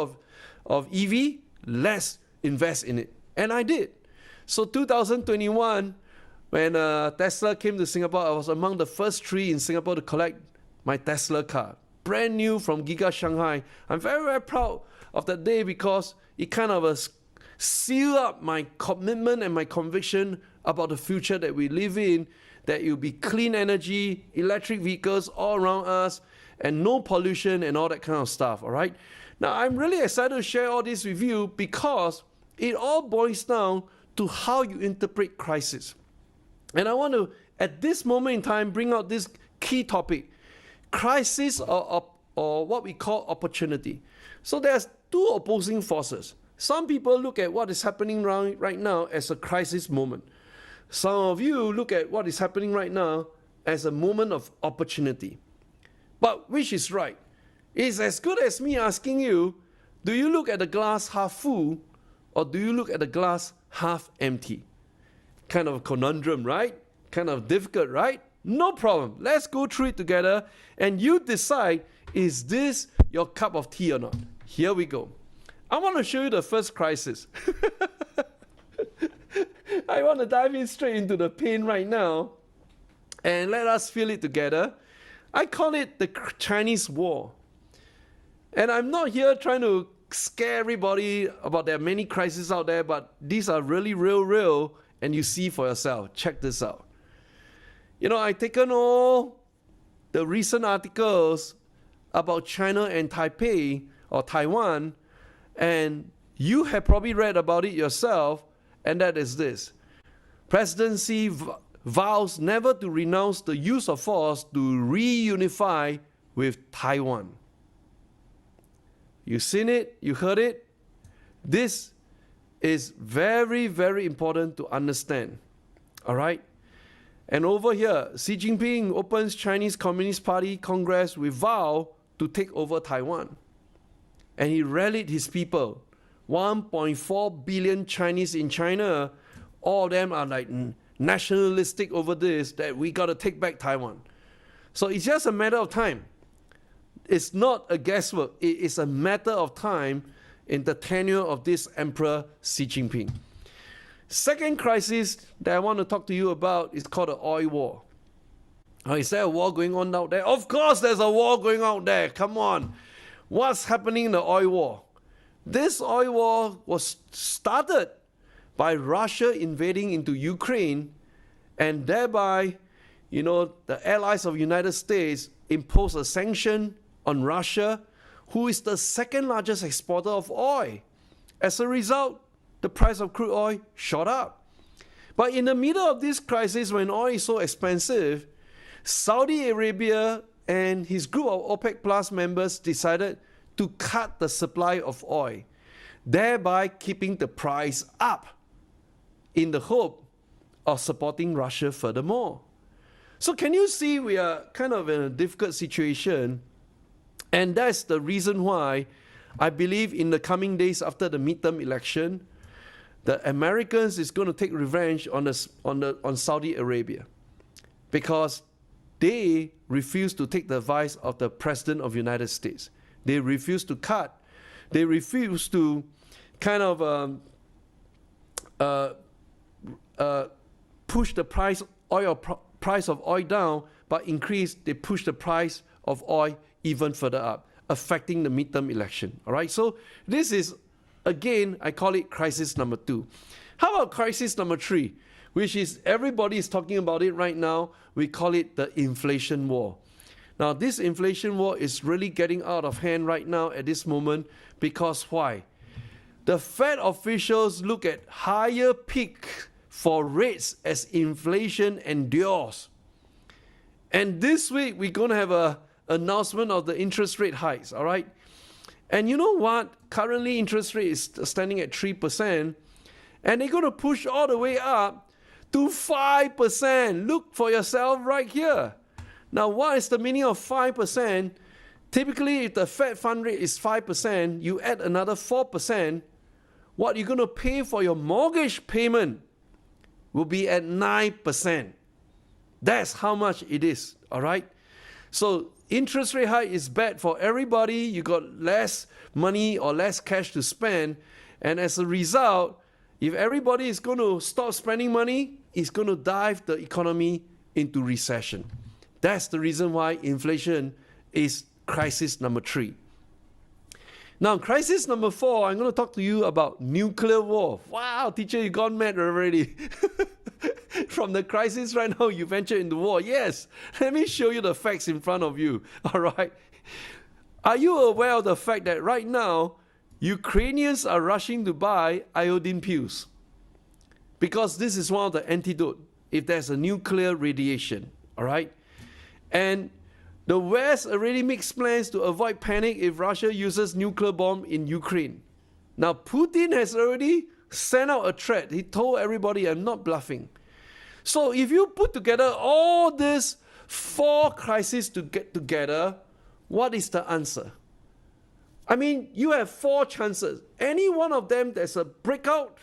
of EV. Let's invest in it. And I did. So 2021, when Tesla came to Singapore, I was among the first 3 in Singapore to collect my Tesla car. Brand new from Giga Shanghai. I'm very, very proud of that day because it kind of sealed up my commitment and my conviction about the future that we live in. that it will be clean energy, electric vehicles all around us, and no pollution and all that kind of stuff, all right? Now, I'm really excited to share all this with you because it all boils down to how you interpret crisis. And I want to, at this moment in time, bring out this key topic, crisis or what we call opportunity. So there's two opposing forces. Some people look at what is happening right now as a crisis moment. Some of you look at what is happening right now as a moment of opportunity. But which is right? It's as good as me asking you, do you look at the glass half full or do you look at the glass half empty? Kind of a conundrum, right? Kind of difficult, right? No problem. Let's go through it together and you decide, is this your cup of tea or not? Here we go. I want to show you the first crisis. I want to dive in straight into the pain right now and let us feel it together. I call it the Chinese War. And I'm not here trying to scare everybody about there are many crises out there, but these are really real, and you see for yourself. Check this out. You know, I've taken all the recent articles about China and Taipei or Taiwan, and you have probably read about it yourself, and that is this. Presidency vows never to renounce the use of force to reunify with Taiwan. You've seen it, you heard it. This is very, very important to understand. All right? And over here, Xi Jinping opens Chinese Communist Party Congress with vow to take over Taiwan. And he rallied his people. 1.4 billion Chinese in China, all of them are like nationalistic over this, that we got to take back Taiwan. So it's just a matter of time. It's not a guesswork. It is a matter of time in the tenure of this Emperor Xi Jinping. Second crisis that I want to talk to you about is called the oil war. Is there a war going on out there? Of course there's a war going out there. Come on. What's happening in the oil war? This oil war was started by Russia invading into Ukraine, and thereby, you know, the allies of the United States imposed a sanction on Russia, who is the second largest exporter of oil. As a result, the price of crude oil shot up. But in the middle of this crisis, when oil is so expensive, Saudi Arabia and his group of OPEC Plus members decided to cut the supply of oil, thereby keeping the price up in the hope of supporting Russia furthermore. So can you see we are kind of in a difficult situation? And that's the reason why I believe in the coming days after the midterm election, the Americans is going to take revenge on Saudi Arabia, because they refuse to take the advice of the President of the United States. They refuse to cut. They refuse to kind of push the price of oil down, but they push the price of oil even further up, affecting the midterm election. All right, so this is, again, I call it crisis number 2. How about crisis number 3, which is everybody is talking about it right now? We call it the inflation war. Now, this inflation war is really getting out of hand right now at this moment, because why? The Fed officials look at higher peak for rates as inflation endures. And this week, we're going to have an announcement of the interest rate hikes, all right? And you know what? Currently, interest rate is standing at 3%, and they're going to push all the way up to 5%. Look for yourself right here. Now, what is the meaning of 5%? Typically, if the Fed fund rate is 5%, you add another 4%, what you're going to pay for your mortgage payment will be at 9%. That's how much it is, all right? So interest rate hike is bad for everybody. You got less money or less cash to spend. And as a result, if everybody is going to stop spending money, it's going to dive the economy into recession. That's the reason why inflation is crisis number 3. Now, crisis number 4, I'm going to talk to you about nuclear war. Wow, teacher, you gone mad already. from the crisis right now, you venture into war. Yes, let me show you the facts in front of you. All right. Are you aware of the fact that right now, Ukrainians are rushing to buy iodine pills? Because this is one of the antidote if there's a nuclear radiation. All right. And the West already makes plans to avoid panic if Russia uses nuclear bomb in Ukraine. Now, Putin has already sent out a threat. He told everybody, I'm not bluffing. So if you put together all these 4 crises to get together, what is the answer? I mean, you have 4 chances. Any one of them, there's a breakout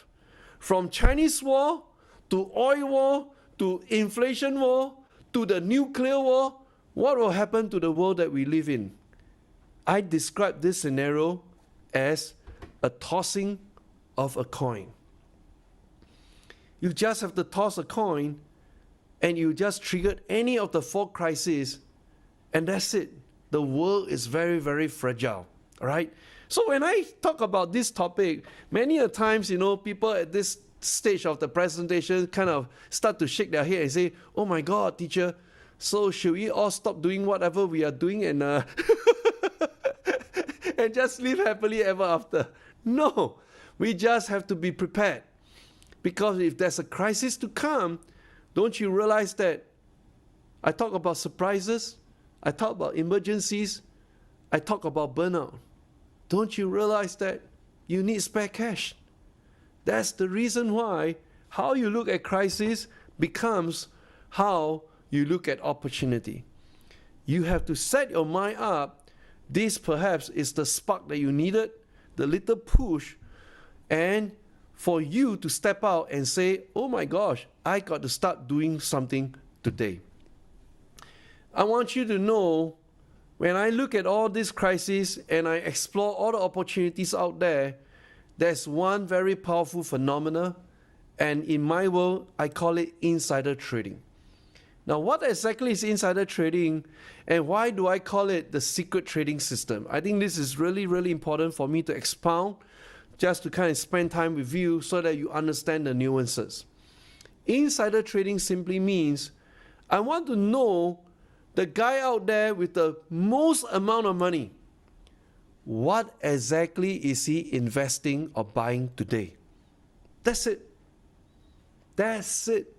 from Chinese war to oil war to inflation war to the nuclear war. What will happen to the world that we live in? I describe this scenario as a tossing of a coin. You just have to toss a coin and you just triggered any of the 4 crises, and that's it. The world is very, very fragile. All right? So when I talk about this topic, many a times, people at this stage of the presentation kind of start to shake their head and say, oh my God, teacher, so should we all stop doing whatever we are doing and and just live happily ever after? No, we just have to be prepared. Because if there's a crisis to come, don't you realize that I talk about surprises, I talk about emergencies, I talk about burnout. Don't you realize that you need spare cash? That's the reason why how you look at crisis becomes how you look at opportunity. You have to set your mind up. This perhaps is the spark that you needed, the little push, and for you to step out and say, oh my gosh, I got to start doing something today. I want you to know, when I look at all these crises and I explore all the opportunities out there, there's one very powerful phenomenon, and in my world, I call it insider trading. Now, what exactly is insider trading, and why do I call it the secret trading system? I think this is really, really important for me to expound, just to kind of spend time with you so that you understand the nuances. Insider trading simply means I want to know the guy out there with the most amount of money. What exactly is he investing or buying today? That's it. That's it.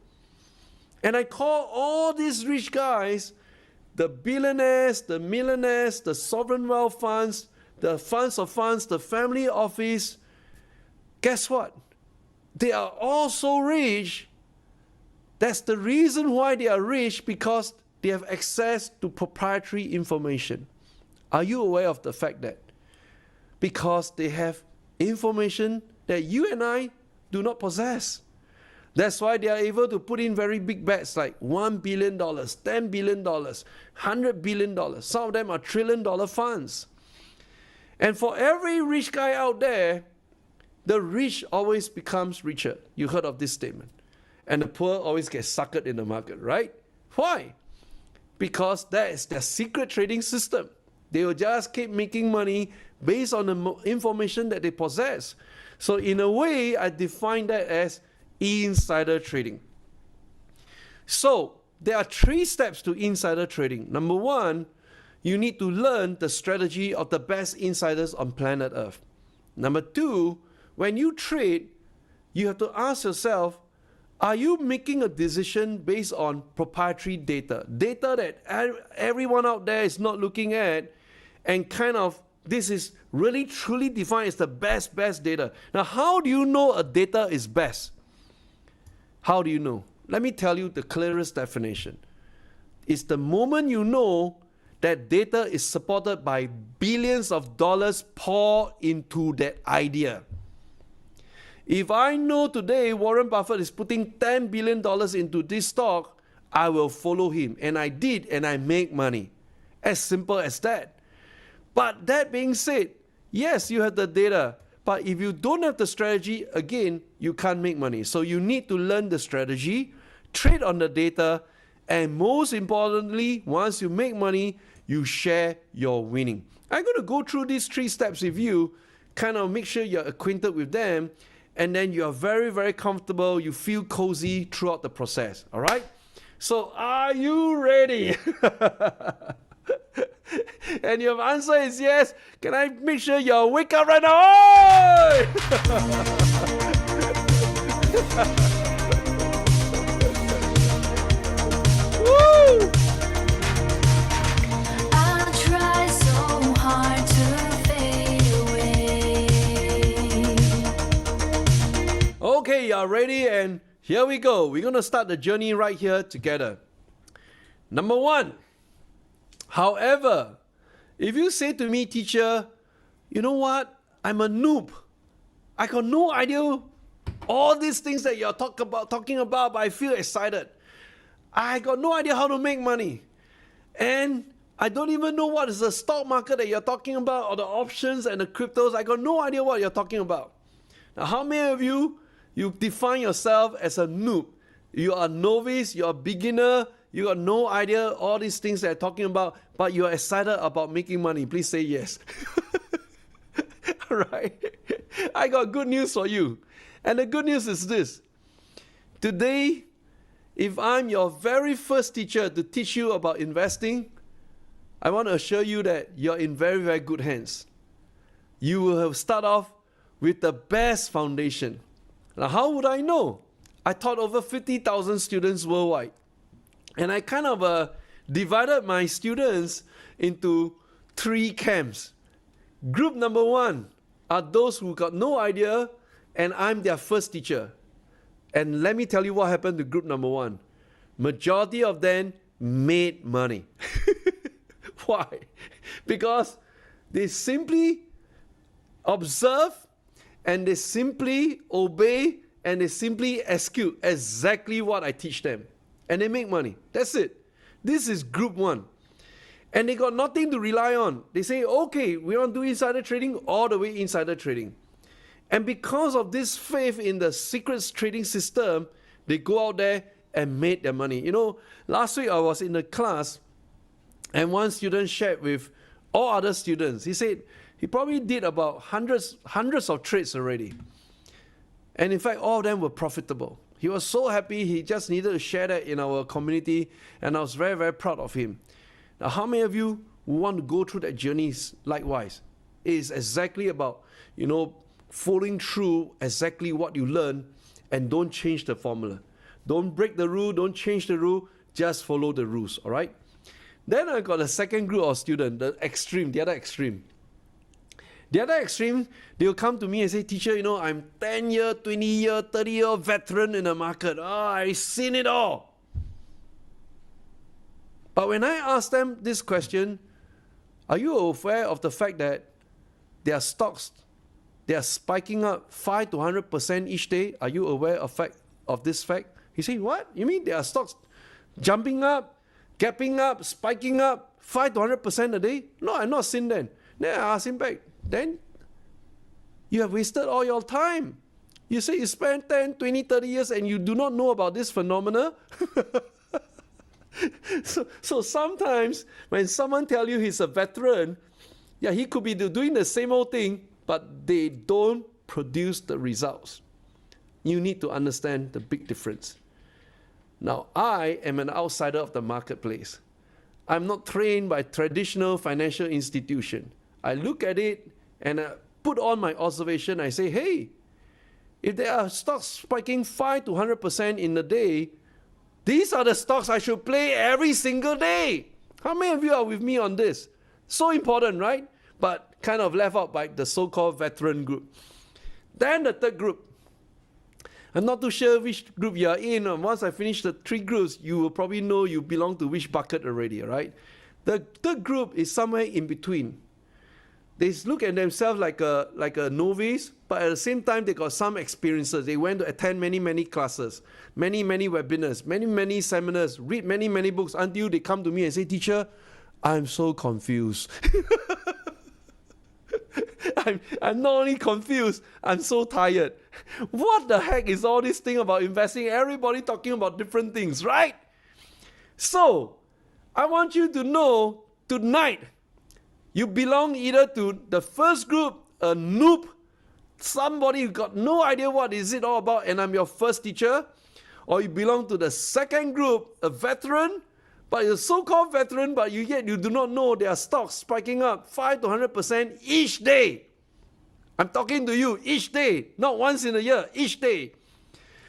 And I call all these rich guys the billionaires, the millionaires, the sovereign wealth funds, the funds of funds, the family office. Guess what? They are all so rich. That's the reason why they are rich, because they have access to proprietary information. Are you aware of the fact that? Because they have information that you and I do not possess. That's why they are able to put in very big bets like $1 billion, $10 billion, $100 billion. Some of them are $1 trillion funds. And for every rich guy out there, the rich always becomes richer. You heard of this statement. And the poor always get suckered in the market, right? Why? Because that is their secret trading system. They will just keep making money based on the information that they possess. So in a way, I define that as insider trading. So there are 3 steps to insider trading. Number 1, you need to learn the strategy of the best insiders on planet Earth. Number 2, when you trade, you have to ask yourself, are you making a decision based on proprietary data? Data that everyone out there is not looking at, and kind of this is really truly defined as the best data. Now, how do you know a data is best? How do you know? Let me tell you the clearest definition. It's the moment you know that data is supported by billions of dollars poured into that idea. If I know today Warren Buffett is putting $10 billion into this stock, I will follow him. And I did, and I make money. As simple as that. But that being said, yes, you have the data. But if you don't have the strategy, again, you can't make money. So you need to learn the strategy, trade on the data, and most importantly, once you make money, you share your winning. I'm going to go through these 3 steps with you, kind of make sure you're acquainted with them. and then you are very, very comfortable. You feel cozy throughout the process. All right? So are you ready? And your answer is yes. Can I make sure you wake up right now? Woo! I try so hard to fade away. Okay, you are ready, and here we go. We're going to start the journey right here together. Number one, however, if you say to me, teacher, you know what? I'm a noob. I got no idea all these things that you're talking about, but I feel excited. I got no idea how to make money. And I don't even know what is the stock market that you're talking about, or the options and the cryptos. I got no idea what you're talking about. Now, how many of you define yourself as a noob? You are a novice, you're a beginner, you got no idea all these things that I'm talking about, but you're excited about making money. Please say yes. All right. I got good news for you. And the good news is this. Today, if I'm your very first teacher to teach you about investing, I want to assure you that you're in very, very good hands. You will have start off with the best foundation. Now, how would I know? I taught over 50,000 students worldwide. And I kind of divided my students into 3 camps. Group number 1 are those who got no idea, and I'm their first teacher. And let me tell you what happened to group number 1. Majority of them made money. Why? Because they simply observe, and they simply obey, and they simply execute exactly what I teach them. And they make money. That's it. This is group 1. And they got nothing to rely on. They say, okay, we want to do insider trading, all the way insider trading. And because of this faith in the secret trading system, they go out there and made their money. You know, last week I was in a class, and one student shared with all other students. He said he probably did about hundreds of trades already. And in fact, all of them were profitable. He was so happy, he just needed to share that in our community, and I was very, very proud of him. Now, how many of you want to go through that journey likewise? It is exactly about, following through exactly what you learn, and don't change the formula. Don't break the rule, don't change the rule, just follow the rules, all right? Then I got a second group of students, the other extreme. The other extreme, they'll come to me and say, teacher, I'm 10-year, 20-year, 30-year veteran in the market. I've seen it all. But when I ask them this question, are you aware of the fact that their stocks, they are spiking up 5 to 100% each day? Are you aware of this fact? He said, what? You mean their stocks jumping up, gapping up, spiking up 5 to 100% a day? No, I've not seen that. Then I asked him back, then you have wasted all your time. You say you spent 10, 20, 30 years and you do not know about this phenomena? So sometimes when someone tells you he's a veteran, he could be doing the same old thing, but they don't produce the results. You need to understand the big difference. Now, I am an outsider of the marketplace. I'm not trained by traditional financial institution. I look at it and I put on my observation. I say, hey, if there are stocks spiking 5 to 100% in a day, these are the stocks I should play every single day. How many of you are with me on this? So important, right? But kind of left out by the so-called veteran group. Then the third group. I'm not too sure which group you are in. Once I finish the 3 groups, you will probably know you belong to which bucket already, right? The third group is somewhere in between. They look at themselves like a novice, but at the same time, they got some experiences. They went to attend many, many classes, many, many webinars, many, many seminars, read many, many books, until they come to me and say, teacher, I'm so confused. I'm not only confused, I'm so tired. What the heck is all this thing about investing? Everybody talking about different things, right? So, I want you to know tonight, you belong either to the first group, a noob, somebody who got no idea what is it all about, and I'm your first teacher, or you belong to the second group, a veteran, but you're a so-called veteran, but yet you do not know there are stocks spiking up 5 to 100% each day. I'm talking to you each day, not once in a year, each day.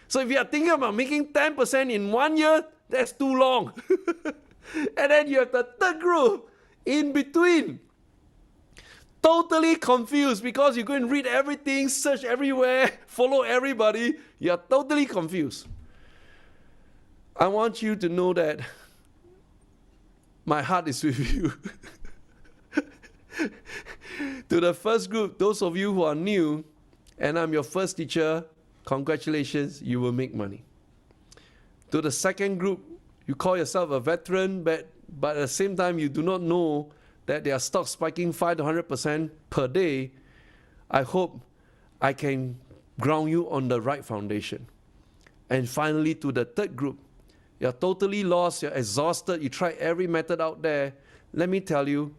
So if you are thinking about making 10% in 1 year, that's too long. And then you have the third group in between. Totally confused because you go and read everything, search everywhere, follow everybody. You're totally confused. I want you to know that my heart is with you. To the first group, those of you who are new, and I'm your first teacher, congratulations, you will make money. To the second group, you call yourself a veteran, but at the same time, you do not know that there are stocks spiking 5 to 100% per day. I hope I can ground you on the right foundation. And finally, to the third group, you're totally lost, you're exhausted, you tried every method out there. Let me tell you,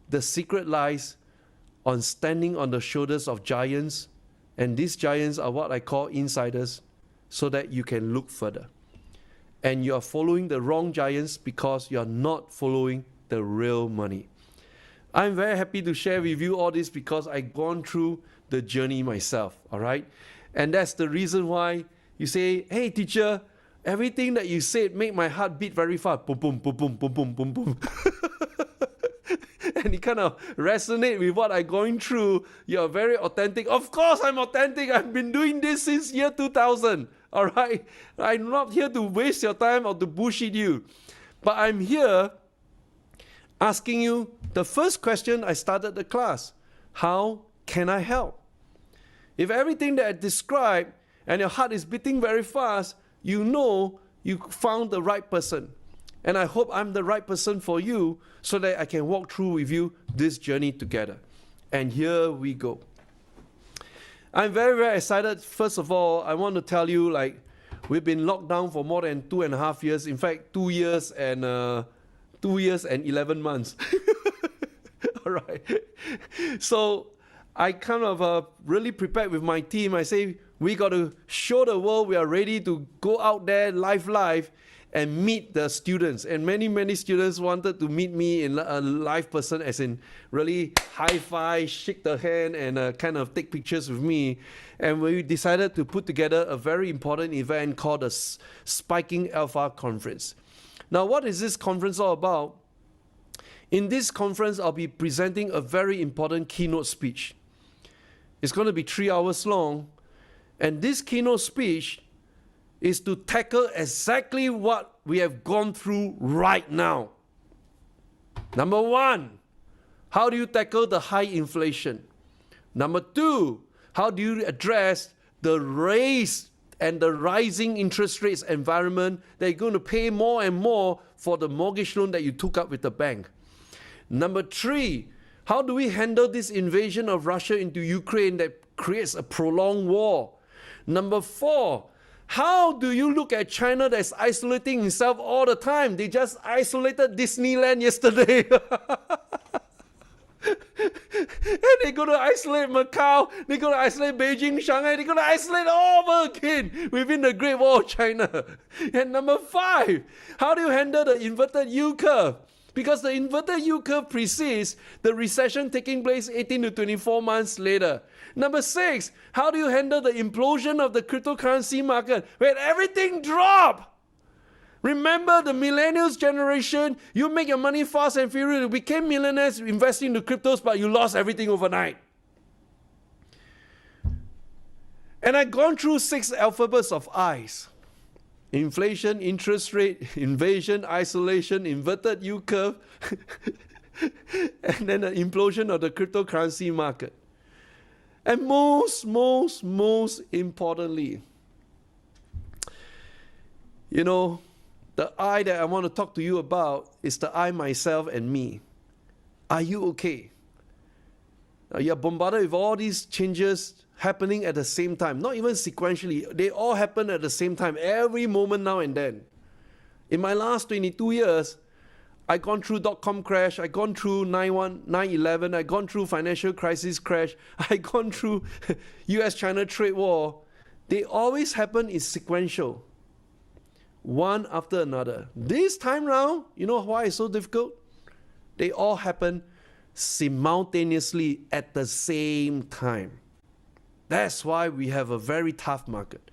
the secret lies on standing on the shoulders of giants, and these giants are what I call insiders, so that you can look further. And you're following the wrong giants because you're not following the real money. I'm very happy to share with you all this because I've gone through the journey myself, all right? And that's the reason why you say, hey teacher, everything that you said made my heart beat very fast. Boom, boom, boom, boom, boom, boom, boom, boom. And it kind of resonate with what I'm going through. You're very authentic. Of course I'm authentic. I've been doing this since year 2000. All right? I'm not here to waste your time or to bullshit you. But I'm here asking you the first question I started the class. How can I help? If everything that I described and your heart is beating very fast, you know you found the right person. And I hope I'm the right person for you so that I can walk through with you this journey together. And here we go. I'm very, very excited. First of all, I want to tell you, we've been locked down for more than 2.5 years. In fact, 2 years and 11 months. All right. So I kind of really prepared with my team. I say, we got to show the world we are ready to go out there live and meet the students. And many students wanted to meet me in a live person, as in really high five, shake the hand, and kind of take pictures with me. And we decided to put together a very important event called the Spiking Alpha Conference. Now, what is this conference all about? In this conference, I'll be presenting a very important keynote speech. It's going to be 3 hours long. And this keynote speech is to tackle exactly what we have gone through right now. Number one, how do you tackle the high inflation? Number two, how do you address the raise and the rising interest rates environment that you're going to pay more and more for the mortgage loan that you took up with the bank? Number three, how do we handle this invasion of Russia into Ukraine that creates a prolonged war? Number four, how do you look at China that's isolating itself all the time? They just isolated Disneyland yesterday. And they're going to isolate Macau, they're going to isolate Beijing, Shanghai, they're going to isolate all over again within the Great Wall of China. And number five, how do you handle the inverted yield curve? Because the inverted yield curve precedes the recession taking place 18 to 24 months later. Number six, how do you handle the implosion of the cryptocurrency market when everything dropped? Remember the millennials generation, you make your money fast and furious. You became millionaires investing in the cryptos, but you lost everything overnight. And I've gone through 6 alphabets of I's. Inflation, interest rate, invasion, isolation, inverted yield curve, and then the implosion of the cryptocurrency market. And most importantly, the I that I want to talk to you about is the I, myself, and me. Are you okay? You're bombarded with all these changes happening at the same time, not even sequentially. They all happen at the same time, every moment now and then. In my last 22 years, I've gone through dot-com crash. I've gone through 9/11. I've gone through financial crisis crash. I've gone through US-China trade war. They always happen in sequential, one after another. This time round, you know why it's so difficult? They all happen simultaneously at the same time. That's why we have a very tough market.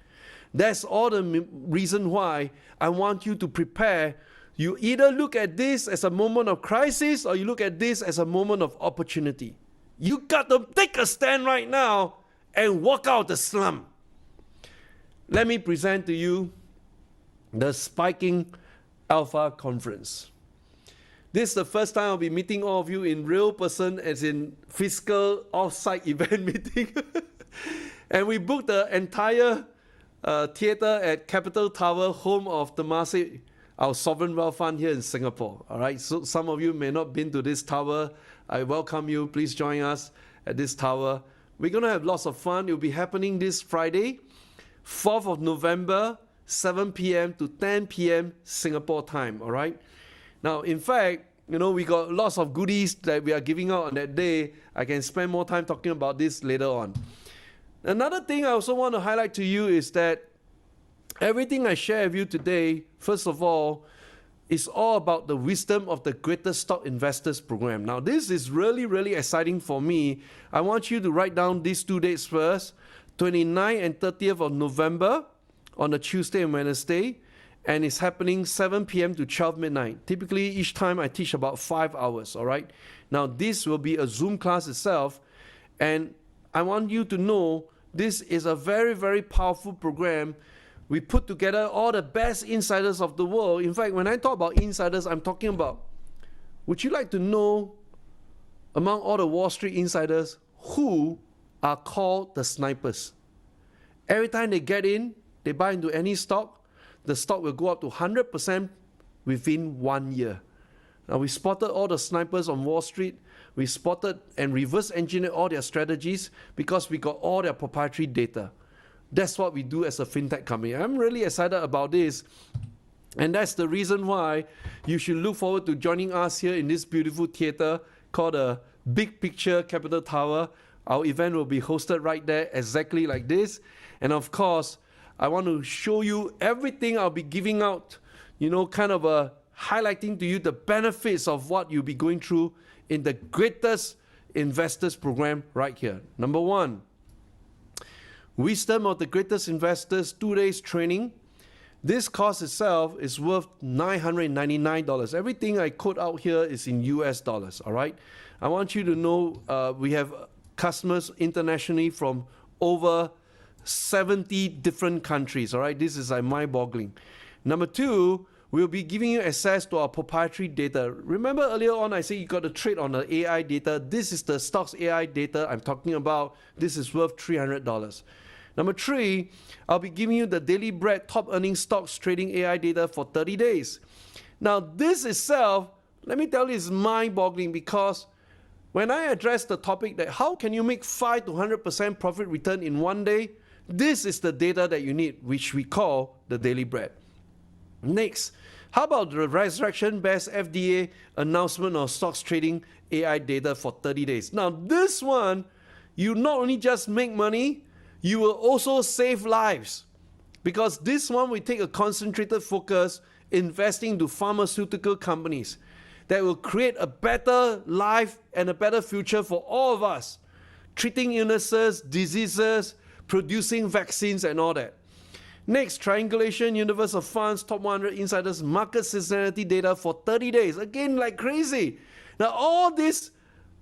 That's all the reason why I want you to prepare. You either look at this as a moment of crisis or you look at this as a moment of opportunity. You got to take a stand right now and walk out the slump. Let me present to you the Spiking Alpha Conference. This is the first time I'll be meeting all of you in real person, as in physical off-site event meeting. And we booked the entire theater at Capital Tower, home of Temasek, our sovereign wealth fund here in Singapore. All right, so some of you may not have been to this tower. I welcome you. Please join us at this tower. We're going to have lots of fun. It will be happening this Friday, 4th of November, 7 p.m. to 10 p.m. Singapore time. All right. Now, in fact, you know, we got lots of goodies that we are giving out on that day. I can spend more time talking about this later on. Another thing I also want to highlight to you is that everything I share with you today, first of all, is all about the wisdom of the Greatest Stock Investors Program. Now, this is really, really exciting for me. I want you to write down these 2 dates first, 29th and 30th of November on a Tuesday and Wednesday, and it's happening 7 p.m. to 12 midnight. Typically, each time I teach about 5 hours, all right? Now, this will be a Zoom class itself, and I want you to know this is a very, very powerful program. We put together all the best insiders of the world. In fact, when I talk about insiders, I'm talking about, would you like to know, among all the Wall Street insiders, who are called the snipers? Every time they get in, they buy into any stock, the stock will go up to 100% within 1 year. Now, we spotted all the snipers on Wall Street. We spotted and reverse engineered all their strategies because we got all their proprietary data. That's what we do as a fintech company. I'm really excited about this. And that's the reason why you should look forward to joining us here in this beautiful theater called the Big Picture Capital Tower. Our event will be hosted right there, exactly like this. And of course, I want to show you everything I'll be giving out, you know, kind of highlighting to you the benefits of what you'll be going through in the Greatest Investors Program right here. Number one, Wisdom of the Greatest Investors 2 days training. This course itself is worth $999. Everything I quote out here is in US dollars, all right? I want you to know we have customers internationally from over 70 different countries, all right? This is mind-boggling. Number two, we'll be giving you access to our proprietary data. Remember earlier on I said you got to trade on the AI data. This is the stocks AI data I'm talking about. This is worth $300. Number three, I'll be giving you the Daily Bread top earning stocks trading AI data for 30 days. Now, this itself, let me tell you, is mind-boggling because when I address the topic that how can you make 5 to 100% profit return in 1 day, this is the data that you need, which we call the Daily Bread. Next, how about the Resurrection Best FDA announcement of stocks trading AI data for 30 days? Now, this one, you not only just make money, you will also save lives. Because this one will take a concentrated focus investing into pharmaceutical companies that will create a better life and a better future for all of us. Treating illnesses, diseases, producing vaccines and all that. Next, Triangulation Universe of Funds, Top 100 Insiders, Market Seasonality Data for 30 days. Again, like crazy. Now, all this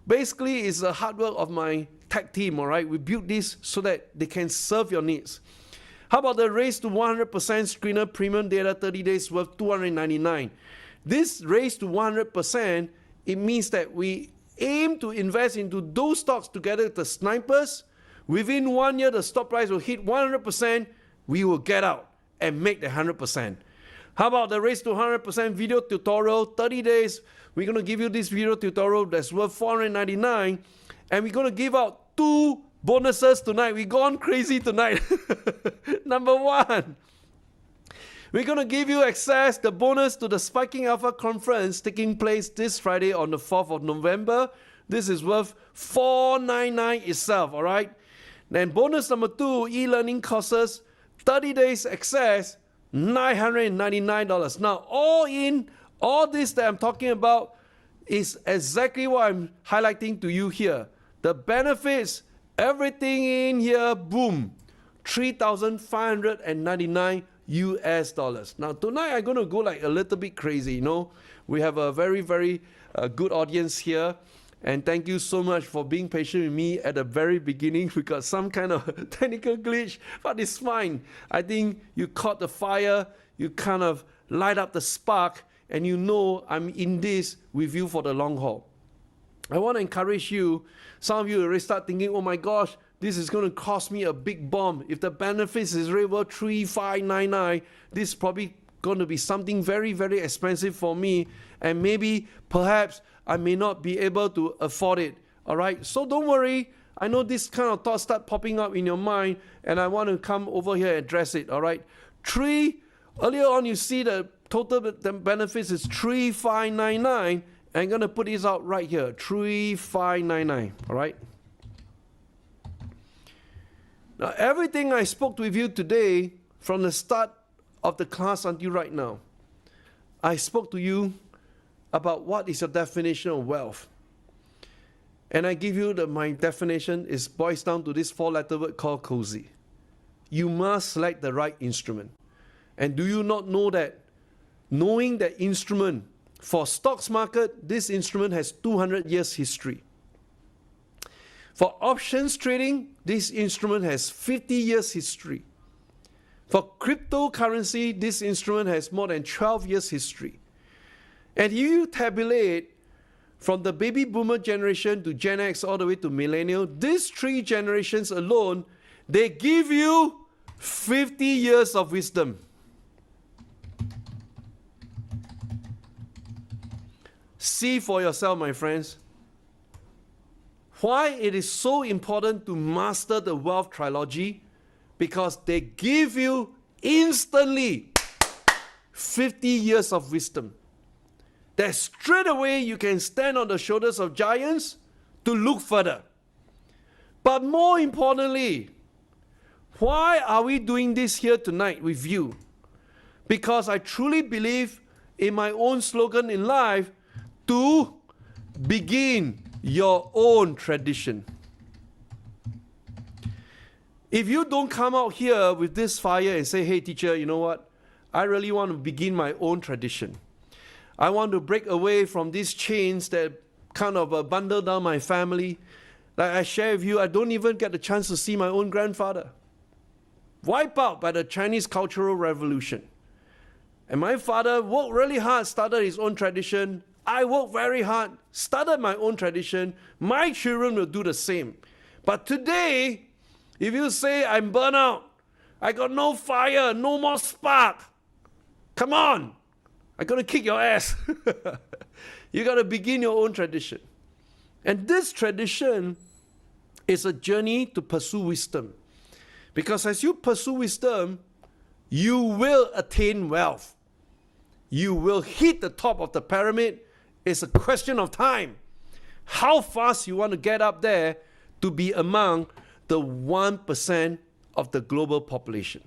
basically is the hard work of my tech team, all right? We built this so that they can serve your needs. How about the Race to 100% Screener Premium Data 30 days worth $299? This Race to 100%, it means that we aim to invest into those stocks together with the snipers. Within 1 year, the stock price will hit 100%. We will get out and make the 100%. How about the Race to 100% video tutorial, 30 days? We're going to give you this video tutorial that's worth $499, and we're going to give out 2 bonuses tonight. We've gone crazy tonight. Number one, We're going to give you access, the bonus to the Spiking Alpha Conference taking place this Friday on the 4th of November. This is worth $499 itself, all right? Then bonus number 2, e-learning courses, 30 days access, $999. Now, all in, all this that I'm talking about is exactly what I'm highlighting to you here. The benefits, everything in here, boom, $3,599 US dollars. Now, tonight I'm going to go like a little bit crazy, you know. We have a very, very good audience here. And thank you so much for being patient with me at the very beginning. We got some kind of technical glitch, but it's fine. I think you caught the fire, you kind of light up the spark, and you know I'm in this with you for the long haul. I want to encourage you. Some of you already start thinking, oh my gosh, this is going to cost me a big bomb. If the benefits is really worth $3,599, this is probably going to be something very, very expensive for me. And maybe, perhaps, I may not be able to afford it. All right? So don't worry. I know this kind of thoughts start popping up in your mind, and I want to come over here and address it. All right? Earlier on, you see the total benefits is $3,599. I'm going to put this out right here, $3,599. All right? Now, everything I spoke with you today, from the start of the class until right now, I spoke to you about what is your definition of wealth. And I give you my definition is boils down to this 4-letter word called cozy. You must select the right instrument. And do you not know that knowing that instrument, for stocks market, this instrument has 200 years history. For options trading, this instrument has 50 years history. For cryptocurrency, this instrument has more than 12 years history. And you tabulate from the baby boomer generation to Gen X all the way to millennial, these 3 generations alone, they give you 50 years of wisdom. See for yourself, my friends, why it is so important to master the wealth trilogy, because they give you instantly 50 years of wisdom. That straight away you can stand on the shoulders of giants to look further. But more importantly, why are we doing this here tonight with you? Because I truly believe in my own slogan in life, to begin your own tradition. If you don't come out here with this fire and say, hey teacher, you know what? I really want to begin my own tradition. I want to break away from these chains that kind of bundle down my family. Like I share with you, I don't even get the chance to see my own grandfather. Wiped out by the Chinese Cultural Revolution. And my father worked really hard, started his own tradition. I worked very hard, started my own tradition. My children will do the same. But today, if you say I'm burnt out, I got no fire, no more spark, come on, I'm going to kick your ass. You got to begin your own tradition. And this tradition is a journey to pursue wisdom. Because as you pursue wisdom, you will attain wealth. You will hit the top of the pyramid. It's a question of time. How fast you want to get up there to be among the 1% of the global population.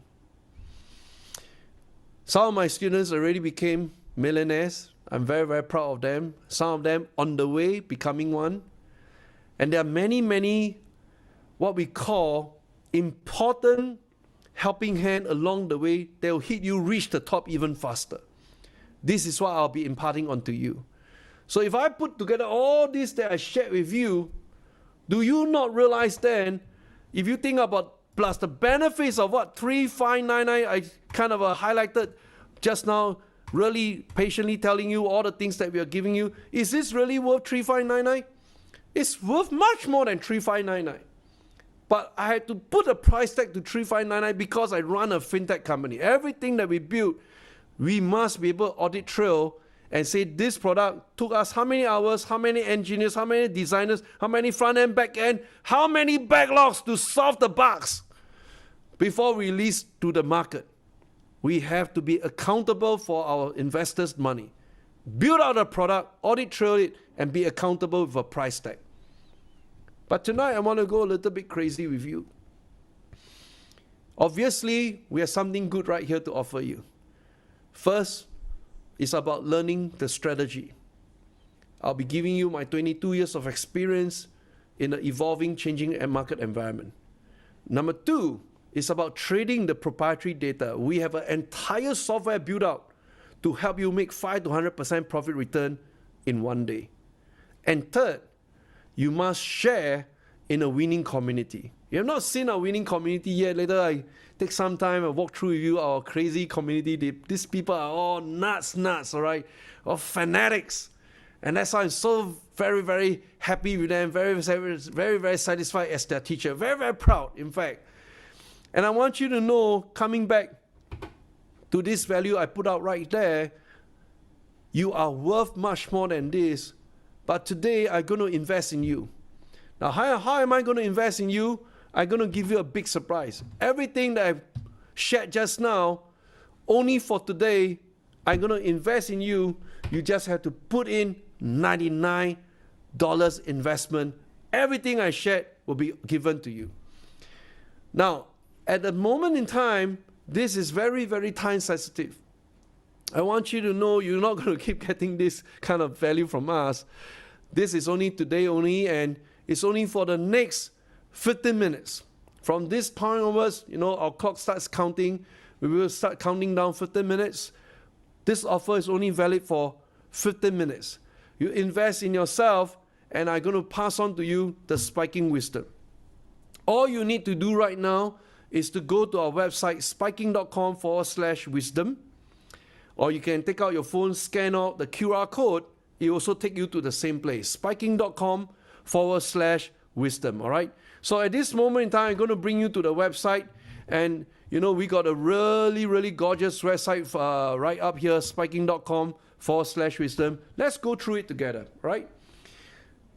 Some of my students already became millionaires. I'm very, very proud of them. Some of them on the way becoming one. And there are many, many what we call important helping hand along the way that will hit you reach the top even faster. This is what I'll be imparting onto you. So if I put together all this that I shared with you, do you not realize then, if you think about plus the benefits of what 3,599 I kind of highlighted just now, really patiently telling you all the things that we are giving you, is this really worth 3,599? It's worth much more than 3,599. But I had to put a price tag to 3,599 because I run a fintech company. Everything that we build, we must be able to audit trail and say this product took us how many hours, how many engineers, how many designers, how many front end, back end, how many backlogs to solve the bugs before release to the market. we have to be accountable for our investors' money. Build out a product, audit trail it, and be accountable with a price tag. But tonight, I want to go a little bit crazy with you. Obviously, we have something good right here to offer you. First, it's about learning the strategy. I'll be giving you my 22 years of experience in an evolving, changing market environment. Number two is about trading the proprietary data. We have an entire software built out to help you make 5 to 100% profit return in one day. And third, you must share in a winning community. You have not seen our winning community yet. Later, I take some time and walk through with you our crazy community. These people are all nuts, all right? All fanatics. And that's why I'm so very, very happy with them, very, very satisfied as their teacher. Very, very proud, in fact. And I want you to know, coming back to this value I put out right there, you are worth much more than this. But today, I'm going to invest in you. Now, how am I going to invest in you? I'm going to give you a big surprise. Everything that I've shared just now, only for today, I'm going to invest in you. You just have to put in $99 investment. Everything I shared will be given to you. Now, at the moment in time, this is very, very time sensitive. I want you to know you're not going to keep getting this kind of value from us. This is only today only, and it's only for the next 15 minutes. From this point onwards, our clock starts counting. We will start counting down 15 minutes. This offer is only valid for 15 minutes. You invest in yourself, and I'm going to pass on to you the spiking wisdom. All you need to do right now is to go to our website, spiking.com/wisdom, or you can take out your phone, scan out the QR code. It will also take you to the same place, spiking.com/wisdom, all right? So at this moment in time, I'm going to bring you to the website, and we got a really, really gorgeous website right up here, spiking.com/wisdom. Let's go through it together, right?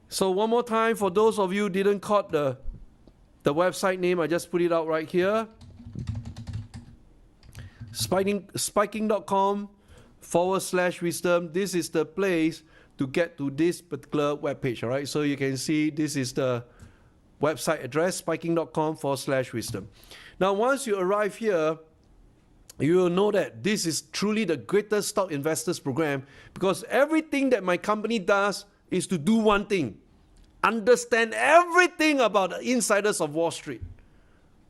So one more time, for those of you who didn't caught the website name, I just put it out right here. Spiking.com/wisdom. This is the place to get to this particular webpage, all right? So you can see this is the website address, spiking.com/wisdom. Now, once you arrive here, you will know that this is truly the greatest stock investors program, because everything that my company does is to do one thing: understand everything about the insiders of Wall Street.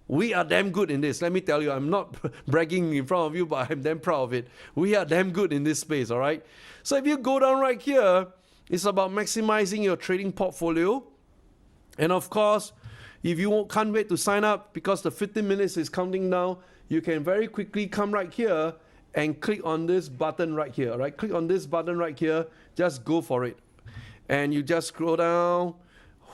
We are damn good in this. Let me tell you, I'm not bragging in front of you, but I'm damn proud of it. We are damn good in this space, all right? So if you go down right here, it's about maximizing your trading portfolio. And of course, if you can't wait to sign up because the 15 minutes is counting down, you can very quickly come right here and click on this button right here, right? Click on this button right here. Just go for it. And you just scroll down.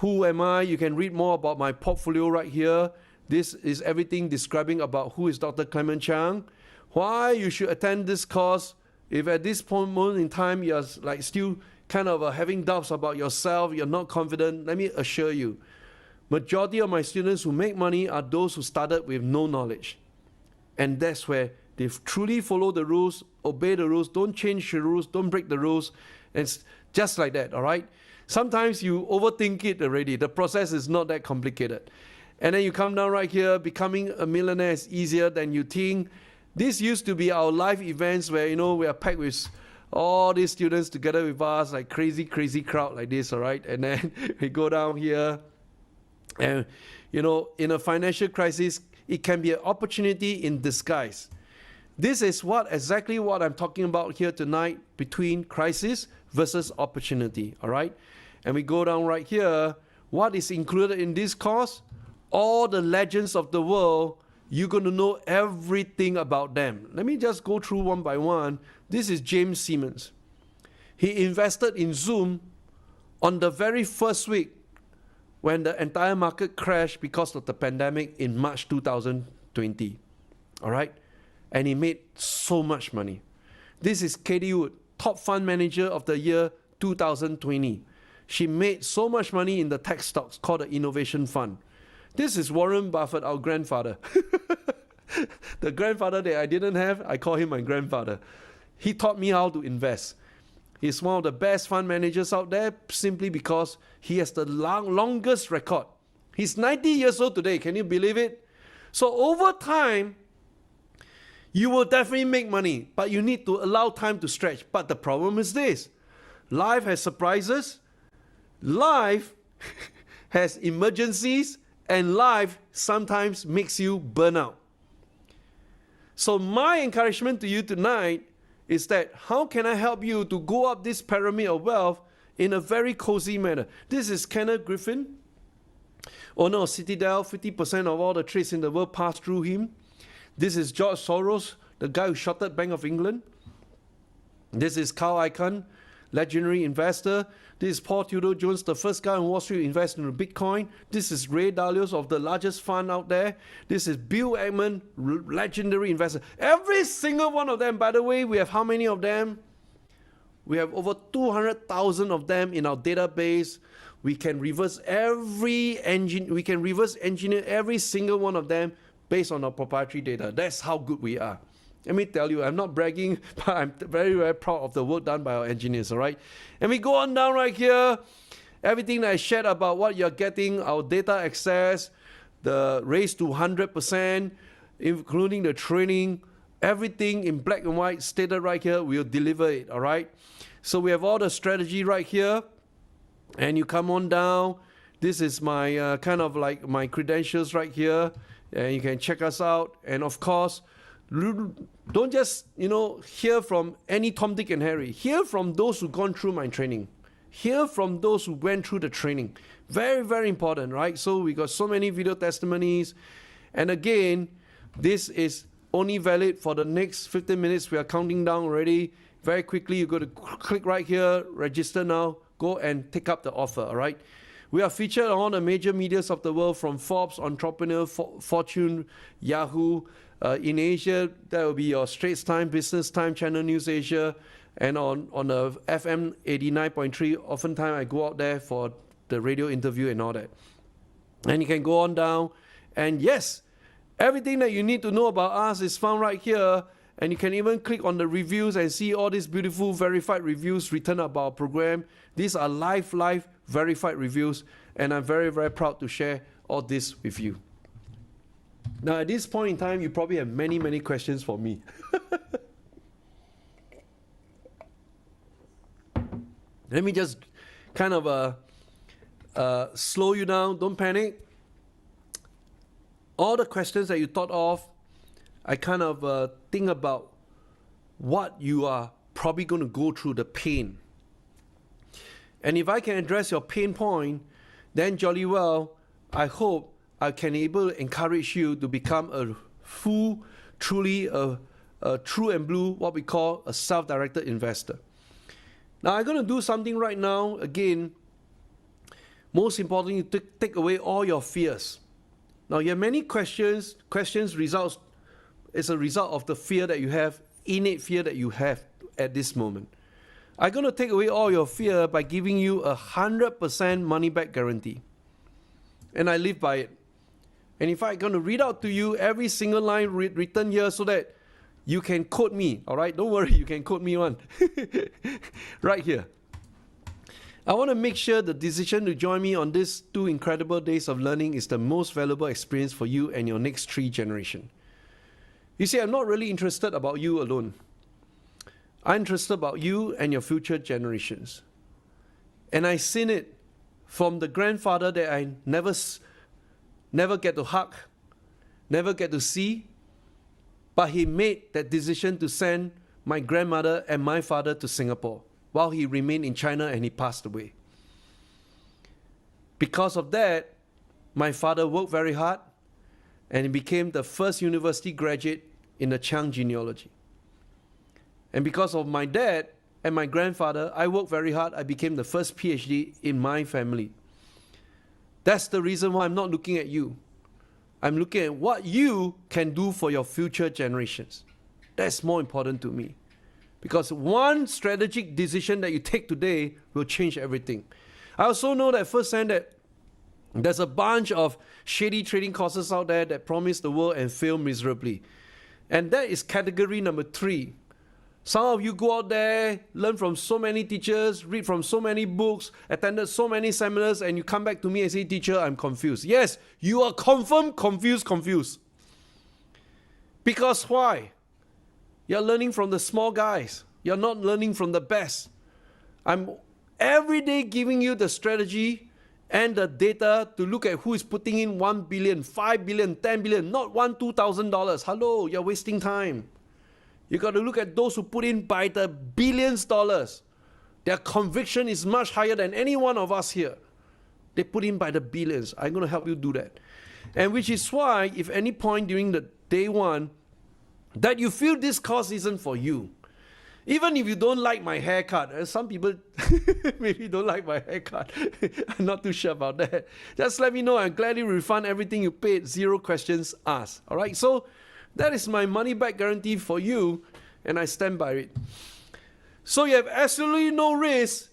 Who am I? You can read more about my portfolio right here. This is everything describing about who is Dr. Clement Chang, why you should attend this course. If at this moment in time you're like still kind of having doubts about yourself, you're not confident, let me assure you, majority of my students who make money are those who started with no knowledge. And that's where they truly follow the rules, obey the rules, don't change the rules, don't break the rules. And it's just like that, all right? Sometimes you overthink it already. The process is not that complicated. And then you come down right here, becoming a millionaire is easier than you think. This used to be our live events where, we are packed with all these students together with us, like crazy crowd like this, all right? And then we go down here. And, in a financial crisis, it can be an opportunity in disguise. This is exactly what I'm talking about here tonight, between crisis versus opportunity, all right? And we go down right here. What is included in this course? All the legends of the world. You're going to know everything about them. Let me just go through one by one. This is James Simmons. He invested in Zoom on the very first week when the entire market crashed because of the pandemic in March 2020. All right? And he made so much money. This is Katie Wood, top fund manager of the year 2020. She made so much money in the tech stocks called the Innovation Fund. This is Warren Buffett, our grandfather. The grandfather that I didn't have, I call him my grandfather. He taught me how to invest. He's one of the best fund managers out there simply because he has the longest record. He's 90 years old today. Can you believe it? So over time, you will definitely make money, but you need to allow time to stretch. But the problem is this. Life has surprises. Life has emergencies. And life sometimes makes you burn out. So my encouragement to you tonight is that how can I help you to go up this pyramid of wealth in a very cozy manner? This is Kenneth Griffin. Oh no, Citadel, 50% of all the trades in the world pass through him. This is George Soros, the guy who shorted Bank of England. This is Carl Icahn, legendary investor. This is Paul Tudor Jones, the first guy on Wall Street to invest in Bitcoin. This is Ray Dalio of the largest fund out there. This is Bill Ackman, legendary investor. Every single one of them, by the way, we have how many of them? We have over 200,000 of them in our database. We can reverse engineer every single one of them based on our proprietary data. That's how good we are. Let me tell you, I'm not bragging, but I'm very, very proud of the work done by our engineers, all right? And we go on down right here. Everything that I shared about what you're getting, our data access, the raise to 100%, including the training, everything in black and white stated right here, we'll deliver it, all right? So we have all the strategy right here. And you come on down. This is my kind of like my credentials right here. And you can check us out. And of course, don't just, hear from any Tom, Dick, and Harry. Hear from those who've gone through my training. Hear from those who went through the training. Very, very important, right? So we got so many video testimonies. And again, this is only valid for the next 15 minutes. We are counting down already. Very quickly, you got to click right here, register now, go and take up the offer, all right? We are featured on all the major medias of the world, from Forbes, Entrepreneur, Fortune, Yahoo. In Asia, that will be your Straits Times, Business Time, Channel News Asia, and on the FM 89.3. Oftentimes I go out there for the radio interview and all that. And you can go on down, and yes, everything that you need to know about us is found right here. And you can even click on the reviews and see all these beautiful verified reviews written about our program. These are live verified reviews, and I'm very, very proud to share all this with you. Now, at this point in time, you probably have many, many questions for me. Let me just kind of slow you down. Don't panic. All the questions that you thought of, I kind of think about what you are probably going to go through, the pain. And if I can address your pain point, then jolly well, I hope I can able to encourage you to become a truly a true and blue, what we call a self-directed investor. Now, I'm going to do something right now. Again, most importantly, to take away all your fears. Now, you have many questions results. It's a result of the fear that you have, innate fear that you have at this moment. I'm going to take away all your fear by giving you 100% money back guarantee. And I live by it. And in fact, I'm going to read out to you every single line written here so that you can quote me. All right? Don't worry, you can quote me one. Right here. I want to make sure the decision to join me on these 2 incredible days of learning is the most valuable experience for you and your next 3 generations. You see, I'm not really interested about you alone. I'm interested about you and your future generations. And I seen it from the grandfather that I never get to hug, never get to see, but he made that decision to send my grandmother and my father to Singapore while he remained in China and he passed away. Because of that, my father worked very hard and he became the first university graduate in the Chiang genealogy. And because of my dad and my grandfather, I worked very hard. I became the first PhD in my family. That's the reason why I'm not looking at you. I'm looking at what you can do for your future generations. That's more important to me. Because one strategic decision that you take today will change everything. I also know that firsthand that there's a bunch of shady trading courses out there that promise the world and fail miserably. And that is category number 3. Some of you go out there, learn from so many teachers, read from so many books, attended so many seminars, and you come back to me and say, teacher, I'm confused. Yes, you are confirmed confused. Because why? You're learning from the small guys. You're not learning from the best. I'm every day giving you the strategy and the data to look at who is putting in 1 billion, 5 billion, 10 billion, not $1,000-$2,000. Hello, you're wasting time. You got to look at those who put in by the billions dollars. Their conviction is much higher than any one of us here. They put in by the billions. I'm going to help you do that. And which is why, if any point during the day one that you feel this course isn't for you, even if you don't like my haircut, some people maybe don't like my haircut. I'm not too sure about that. Just let me know. I'll gladly refund everything you paid. 0 questions asked. All right. So that is my money back guarantee for you, and I stand by it. So you have absolutely no risk.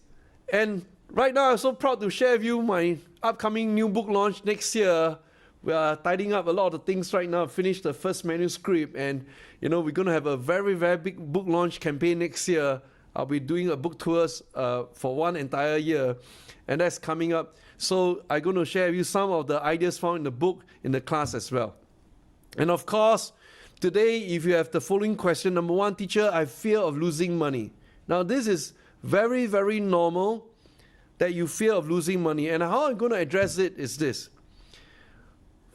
And right now, I'm so proud to share with you my upcoming new book launch next year. We are tidying up a lot of the things right now. Finished the first manuscript, and we're going to have a very, very big book launch campaign next year. I'll be doing a book tours for 1 entire year, and that's coming up. So I'm going to share with you some of the ideas found in the book in the class as well. And of course, today, if you have the following question, number 1, teacher, I fear of losing money. Now, this is very, very normal that you fear of losing money. And how I'm going to address it is this.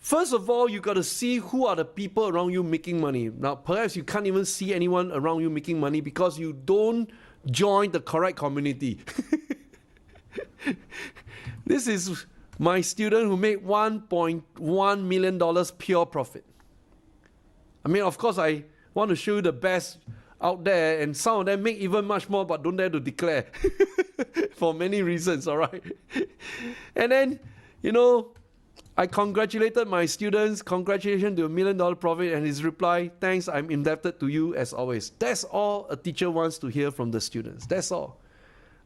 First of all, you got to see who are the people around you making money. Now, perhaps you can't even see anyone around you making money because you don't join the correct community. This is my student who made $1.1 million pure profit. I mean, of course, I want to show you the best out there, and some of them make even much more but don't dare to declare for many reasons, all right? And then, I congratulated my students. Congratulations to $1 million profit, and his reply, thanks, I'm indebted to you as always. That's all a teacher wants to hear from the students. That's all.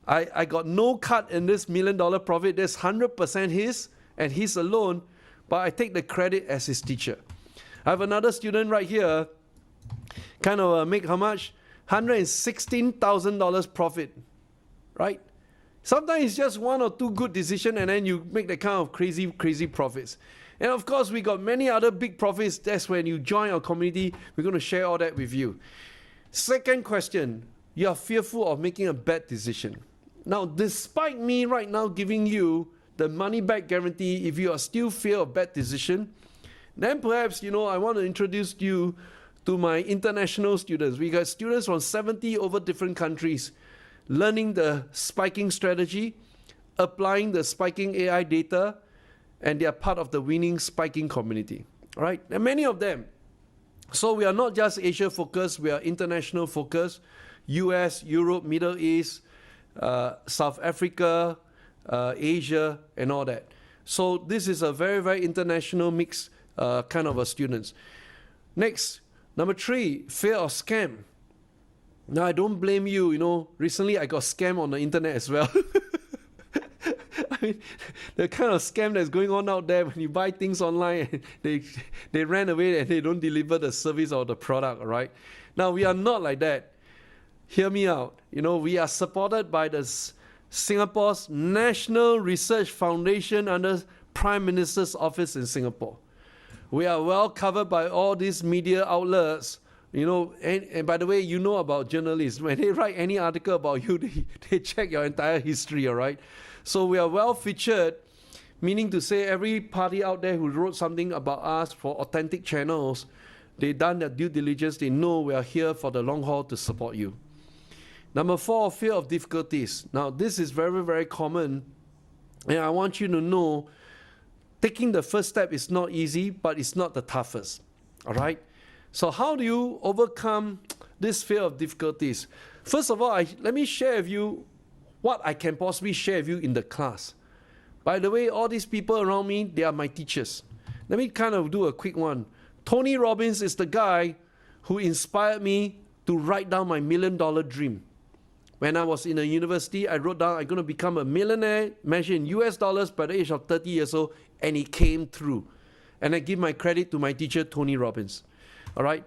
I got no cut in this $1 million profit. That's 100% his, and his alone, but I take the credit as his teacher. I have another student right here, make how much? $116,000 profit, right? Sometimes it's just 1 or 2 good decisions, and then you make that kind of crazy profits. And of course, we got many other big profits. That's when you join our community. We're going to share all that with you. Second question, you are fearful of making a bad decision. Now, despite me right now giving you the money back guarantee, if you are still fear of bad decision, then perhaps, I want to introduce you to my international students. We got students from 70 over different countries learning the spiking strategy, applying the spiking AI data, and they are part of the winning spiking community. All right? And many of them. So we are not just Asia focused, we are international focused. US, Europe, Middle East, South Africa, Asia, and all that. So this is a very, very international mix kind of a students. Next, number 3, fear of scam. Now, I don't blame you. Recently I got scammed on the internet as well. I mean, the kind of scam that's going on out there when you buy things online, they ran away and they don't deliver the service or the product, all right? Now, we are not like that. Hear me out. We are supported by the Singapore's National Research Foundation under Prime Minister's office in Singapore. We are well covered by all these media outlets. And by the way, about journalists. When they write any article about you, they check your entire history, all right? So we are well featured, meaning to say every party out there who wrote something about us for authentic channels, they've done their due diligence. They know we are here for the long haul to support you. Number 4, fear of difficulties. Now, this is very, very common, and I want you to know taking the first step is not easy, but it's not the toughest, all right? So how do you overcome this fear of difficulties? First of all, let me share with you what I can possibly share with you in the class. By the way, all these people around me, they are my teachers. Let me kind of do a quick one. Tony Robbins is the guy who inspired me to write down my $1 million dream. When I was in a university, I wrote down I'm going to become a millionaire, measured in US dollars by the age of 30 years old, and it came through. And I give my credit to my teacher, Tony Robbins. All right?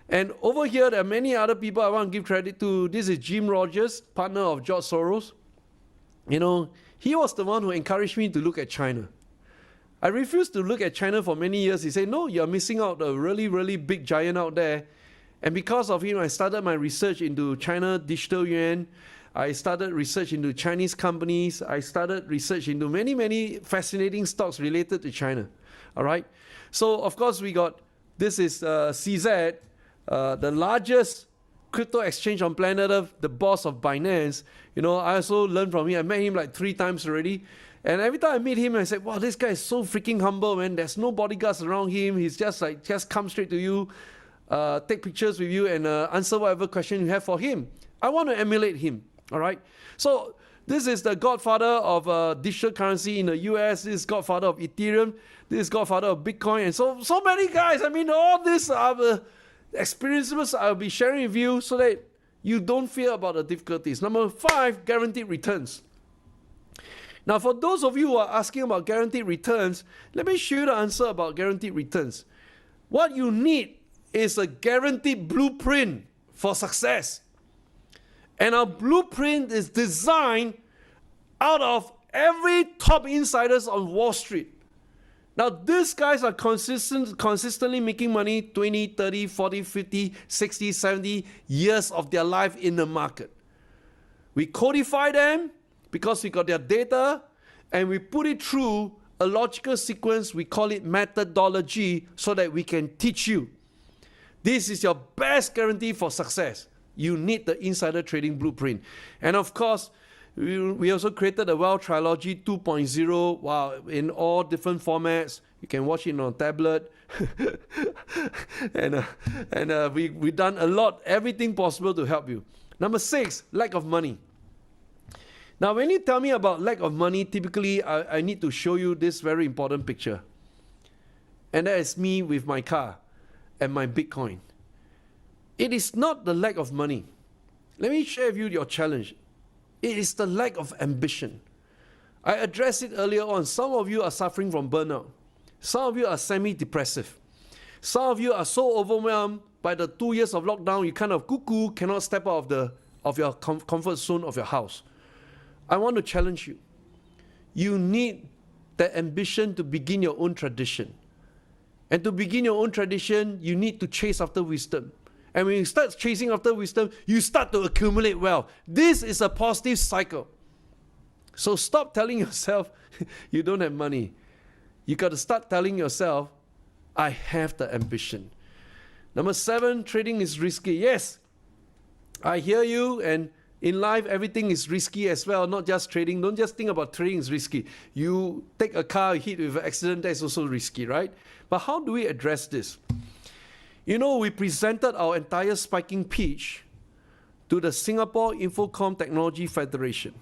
And over here, there are many other people I want to give credit to. This is Jim Rogers, partner of George Soros. You know, he was the one who encouraged me to look at China. I refused to look at China for many years. He said, no, you're missing out a really, really big giant out there. And because of him, I started my research into China digital yuan. I started research into Chinese companies. I started research into many, many fascinating stocks related to China. All right. So, of course, we got, this is CZ, the largest crypto exchange on planet Earth, the boss of Binance. You know, I also learned from him. I met him like 3 times already. And every time I meet him, I said, wow, this guy is so freaking humble, man. There's no bodyguards around him. He's just like, just come straight to you, take pictures with you, and answer whatever question you have for him. I want to emulate him, all right? So this is the godfather of digital currency in the US. This is godfather of Ethereum. This is godfather of Bitcoin. And so many guys. I mean, all these are the experiences I'll be sharing with you so that you don't fear about the difficulties. Number 5, guaranteed returns. Now, for those of you who are asking about guaranteed returns, let me show you the answer about guaranteed returns. What you need is a guaranteed blueprint for success. And our blueprint is designed out of every top insiders on Wall Street. Now, these guys are consistently making money 20, 30, 40, 50, 60, 70 years of their life in the market. We codify them because we got their data, and we put it through a logical sequence. We call it methodology so that we can teach you. This is your best guarantee for success. You need the insider trading blueprint. And of course, we also created the Wealth Trilogy 2.0, wow, in all different formats. You can watch it on a tablet. and we've done a lot, everything possible to help you. Number 6, lack of money. Now, when you tell me about lack of money, typically I need to show you this very important picture. And that is me with my car and my Bitcoin. It is not the lack of money. Let me share with you your challenge. It is the lack of ambition. I addressed it earlier on. Some of you are suffering from burnout. Some of you are semi-depressive. Some of you are so overwhelmed by the 2 years of lockdown, you kind of cuckoo, cannot step out of your comfort zone of your house. I want to challenge you. You need that ambition to begin your own tradition. And to begin your own tradition, you need to chase after wisdom. And when you start chasing after wisdom, you start to accumulate wealth. This is a positive cycle. So stop telling yourself you don't have money. You got to start telling yourself, I have the ambition. Number 7, trading is risky. Yes, I hear you, and in life, everything is risky as well, not just trading. Don't just think about trading is risky. You take a car, hit with an accident, that's also risky, right? But how do we address this? You know, we presented our entire spiking pitch to the Singapore Infocom Technology Federation.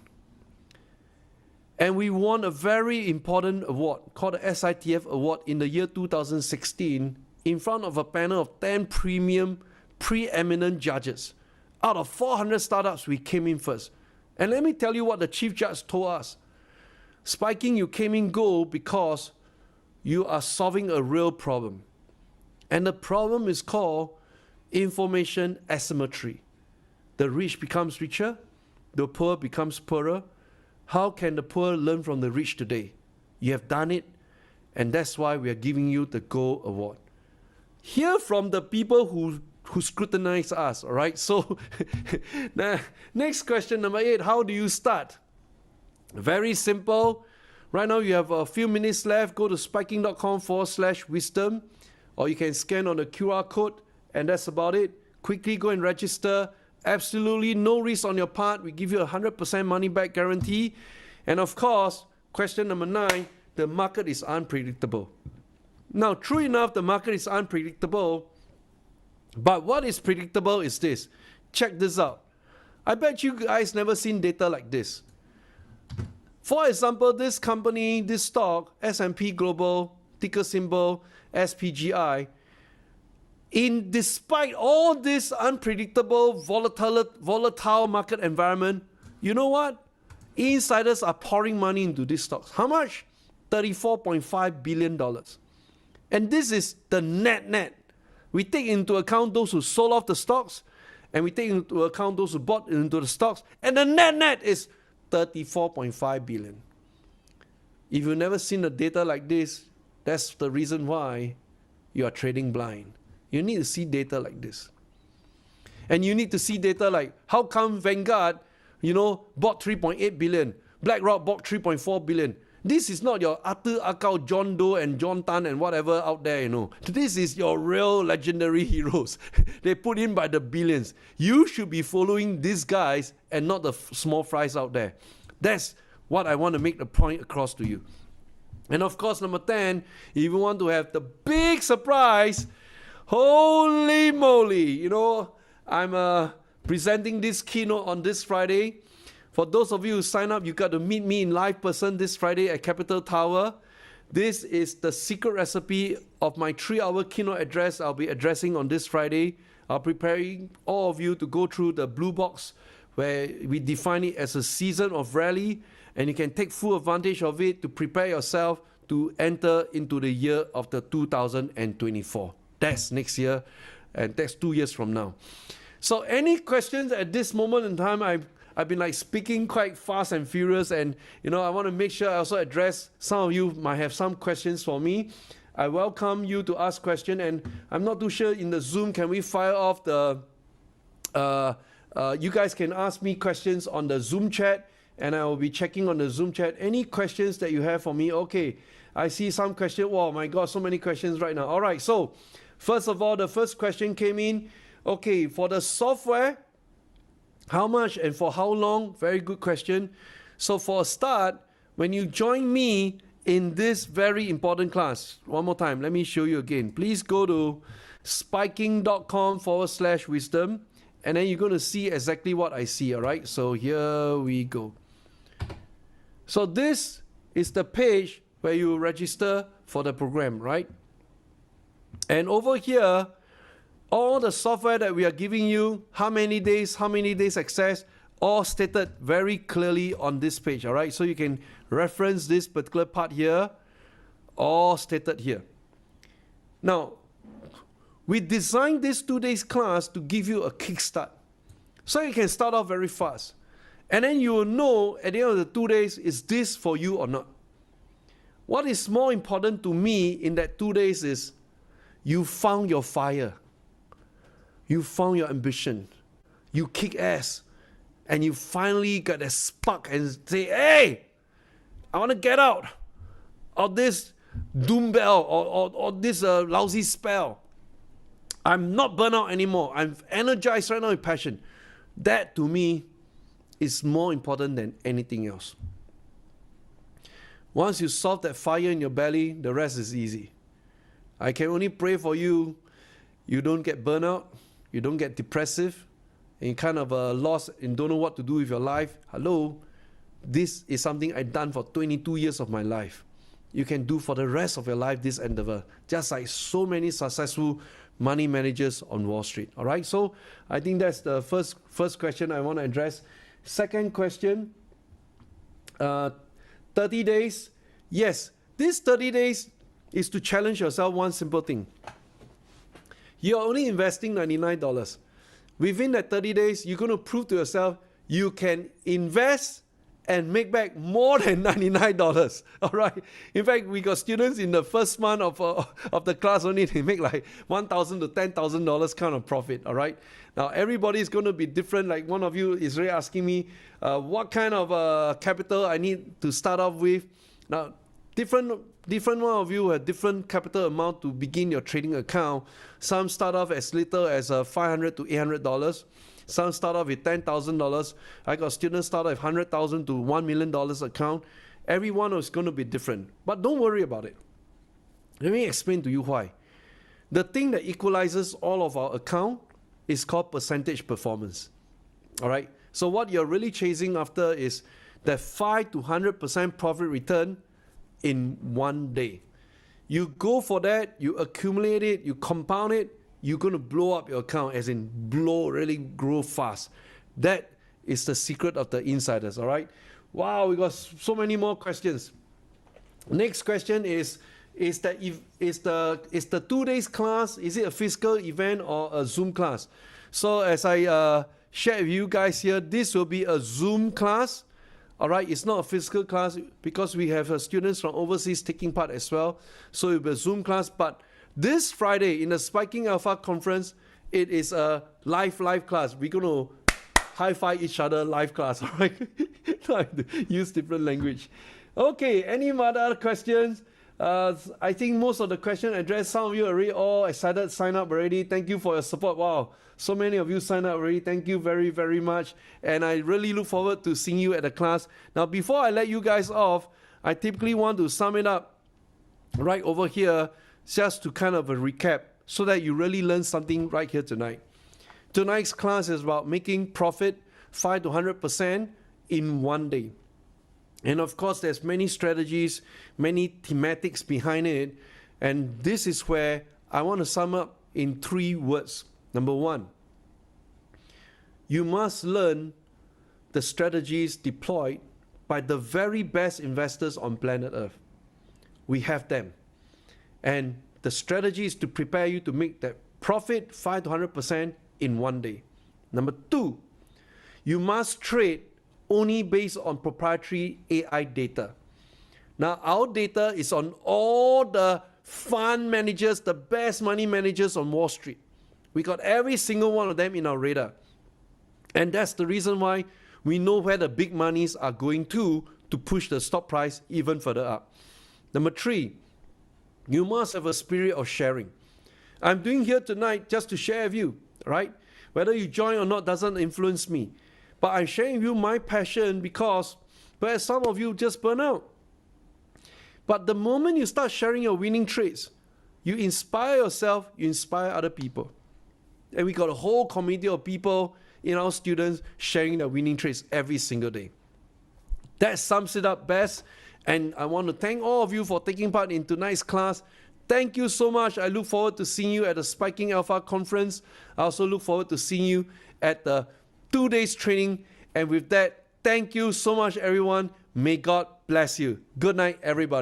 And we won a very important award called the SITF Award in the year 2016 in front of a panel of 10 preeminent judges. Out of 400 startups, we came in first. And let me tell you what the chief judge told us. Spiking, you came in gold because you are solving a real problem. And the problem is called information asymmetry. The rich becomes richer, the poor becomes poorer. How can the poor learn from the rich today? You have done it, and that's why we are giving you the Gold Award. Hear from the people who scrutinize us, all right? So, next question, number 8, how do you start? Very simple. Right now, you have a few minutes left. Go to spiking.com/wisdom, or you can scan on the QR code, and that's about it. Quickly go and register. Absolutely no risk on your part. We give you 100% money back guarantee. And of course, question number 9, the market is unpredictable. Now, true enough, the market is unpredictable. But what is predictable is this. Check this out. I bet you guys never seen data like this. For example, this company, this stock, S&P Global, ticker symbol SPGI, despite all this unpredictable, volatile market environment, you know what? Insiders are pouring money into these stocks. How much? $34.5 billion. And this is the net. We take into account those who sold off the stocks, and we take into account those who bought into the stocks, and the net is 34.5 billion. If you've never seen a data like this, that's the reason why you are trading blind. You need to see data like this. And you need to see data like, how come Vanguard, bought 3.8 billion, BlackRock bought 3.4 billion. This is not your Arthur Akau, John Doe, and John Tan and whatever out there, This is your real legendary heroes. They put in by the billions. You should be following these guys and not the small fries out there. That's what I want to make the point across to you. And of course, number 10, if you want to have the big surprise, holy moly, I'm presenting this keynote on this Friday. For those of you who sign up, you got to meet me in live person this Friday at Capital Tower. This is the secret recipe of my 3-hour keynote address I'll be addressing on this Friday. I'll preparing all of you to go through the blue box where we define it as a season of rally, and you can take full advantage of it to prepare yourself to enter into the year of the 2024. That's next year, and that's 2 years from now. So any questions at this moment in time? I've been speaking quite fast and furious, and I want to make sure I also address some of you might have some questions for me. I welcome you to ask questions, and I'm not too sure in the Zoom, can we fire off the, you guys can ask me questions on the Zoom chat, and I will be checking on the Zoom chat. Any questions that you have for me? Okay, I see some questions. Oh my God, so many questions right now. All right, so first of all, the first question came in. Okay, for the software, how much and for how long? Very good question. So for a start, when you join me in this very important class, one more time, let me show you again. Please go to spiking.com/wisdom, and then you're going to see exactly what I see, all right? So here we go. So this is the page where you register for the program, right? And over here, all the software that we are giving you, how many days access, all stated very clearly on this page, all right? So you can reference this particular part here, all stated here. Now, we designed this 2 days class to give you a kickstart. So you can start off very fast. And then you will know at the end of the 2 days, is this for you or not? What is more important to me in that 2 days is you found your fire. You found your ambition. You kick ass. And you finally got a spark and say, hey, I want to get out of this doom bell or this lousy spell. I'm not burnt out anymore. I'm energized right now with passion. That to me is more important than anything else. Once you solve that fire in your belly, the rest is easy. I can only pray for you. You don't get burnt out. You don't get depressive, and you kind of lost and don't know what to do with your life. Hello, this is something I've done for 22 years of my life. You can do for the rest of your life this endeavor, just like so many successful money managers on Wall Street. All right, so I think that's the first question I want to address. Second question, 30 days. Yes, this 30 days is to challenge yourself one simple thing. You're only investing $99. Within that 30 days, you're going to prove to yourself you can invest and make back more than $99. All right. In fact, we got students in the first month of the class only, they make like $1,000 to $10,000 kind of profit. All right. Now, everybody is going to be different. Like one of you is really asking me what kind of capital I need to start off with. Now, different one of you have different capital amount to begin your trading account. Some start off as little as $500 to $800. Some start off with $10,000. I got students start off with $100,000 to $1 million account. Everyone is going to be different. But don't worry about it. Let me explain to you why. The thing that equalizes all of our account is called percentage performance. All right. So what you're really chasing after is that 5 to 100% profit return in 1 day. You go for that, you accumulate it, you compound it, you're going to blow up your account, as in really grow fast. That is the secret of the insiders, all right? Wow, we got so many more questions. Next question is is that if is the 2 days class, is it a physical event or a Zoom class? So as I share with you guys here, this will be a Zoom class. All right, it's not a physical class because we have students from overseas taking part as well. So it will be a Zoom class. But this Friday in the Spiking Alpha conference, it is a live class. We're going to high-five each other live class. All right, use different language. Okay, any other questions? I think most of the questions addressed. Some of you are already all excited, sign up already. Thank you for your support. Wow, so many of you signed up already. Thank you very, very much. And I really look forward to seeing you at the class. Now, before I let you guys off, I typically want to sum it up right over here just to kind of a recap so that you really learn something right here tonight. Tonight's class is about making profit 5 to 100% in one day. And of course, there's many strategies, many thematics behind it. And this is where I want to sum up in 3 words. Number 1, you must learn the strategies deployed by the very best investors on planet Earth. We have them. And the strategy is to prepare you to make that profit 5 to 100% in one day. Number 2, you must trade only based on proprietary AI data. Now, our data is on all the fund managers, the best money managers on Wall Street. We got every single one of them in our radar. And that's the reason why we know where the big monies are going to push the stock price even further up. Number 3, you must have a spirit of sharing. I'm doing here tonight just to share with you, right? Whether you join or not doesn't influence me. But I'm sharing with you my passion because perhaps some of you just burn out. But the moment you start sharing your winning trades, you inspire yourself, you inspire other people. And we got a whole community of people in our students sharing their winning trades every single day. That sums it up best. And I want to thank all of you for taking part in tonight's class. Thank you so much. I look forward to seeing you at the Spiking Alpha conference. I also look forward to seeing you at the 2 days training. And with that, thank you so much, everyone. May God bless you. Good night, everybody.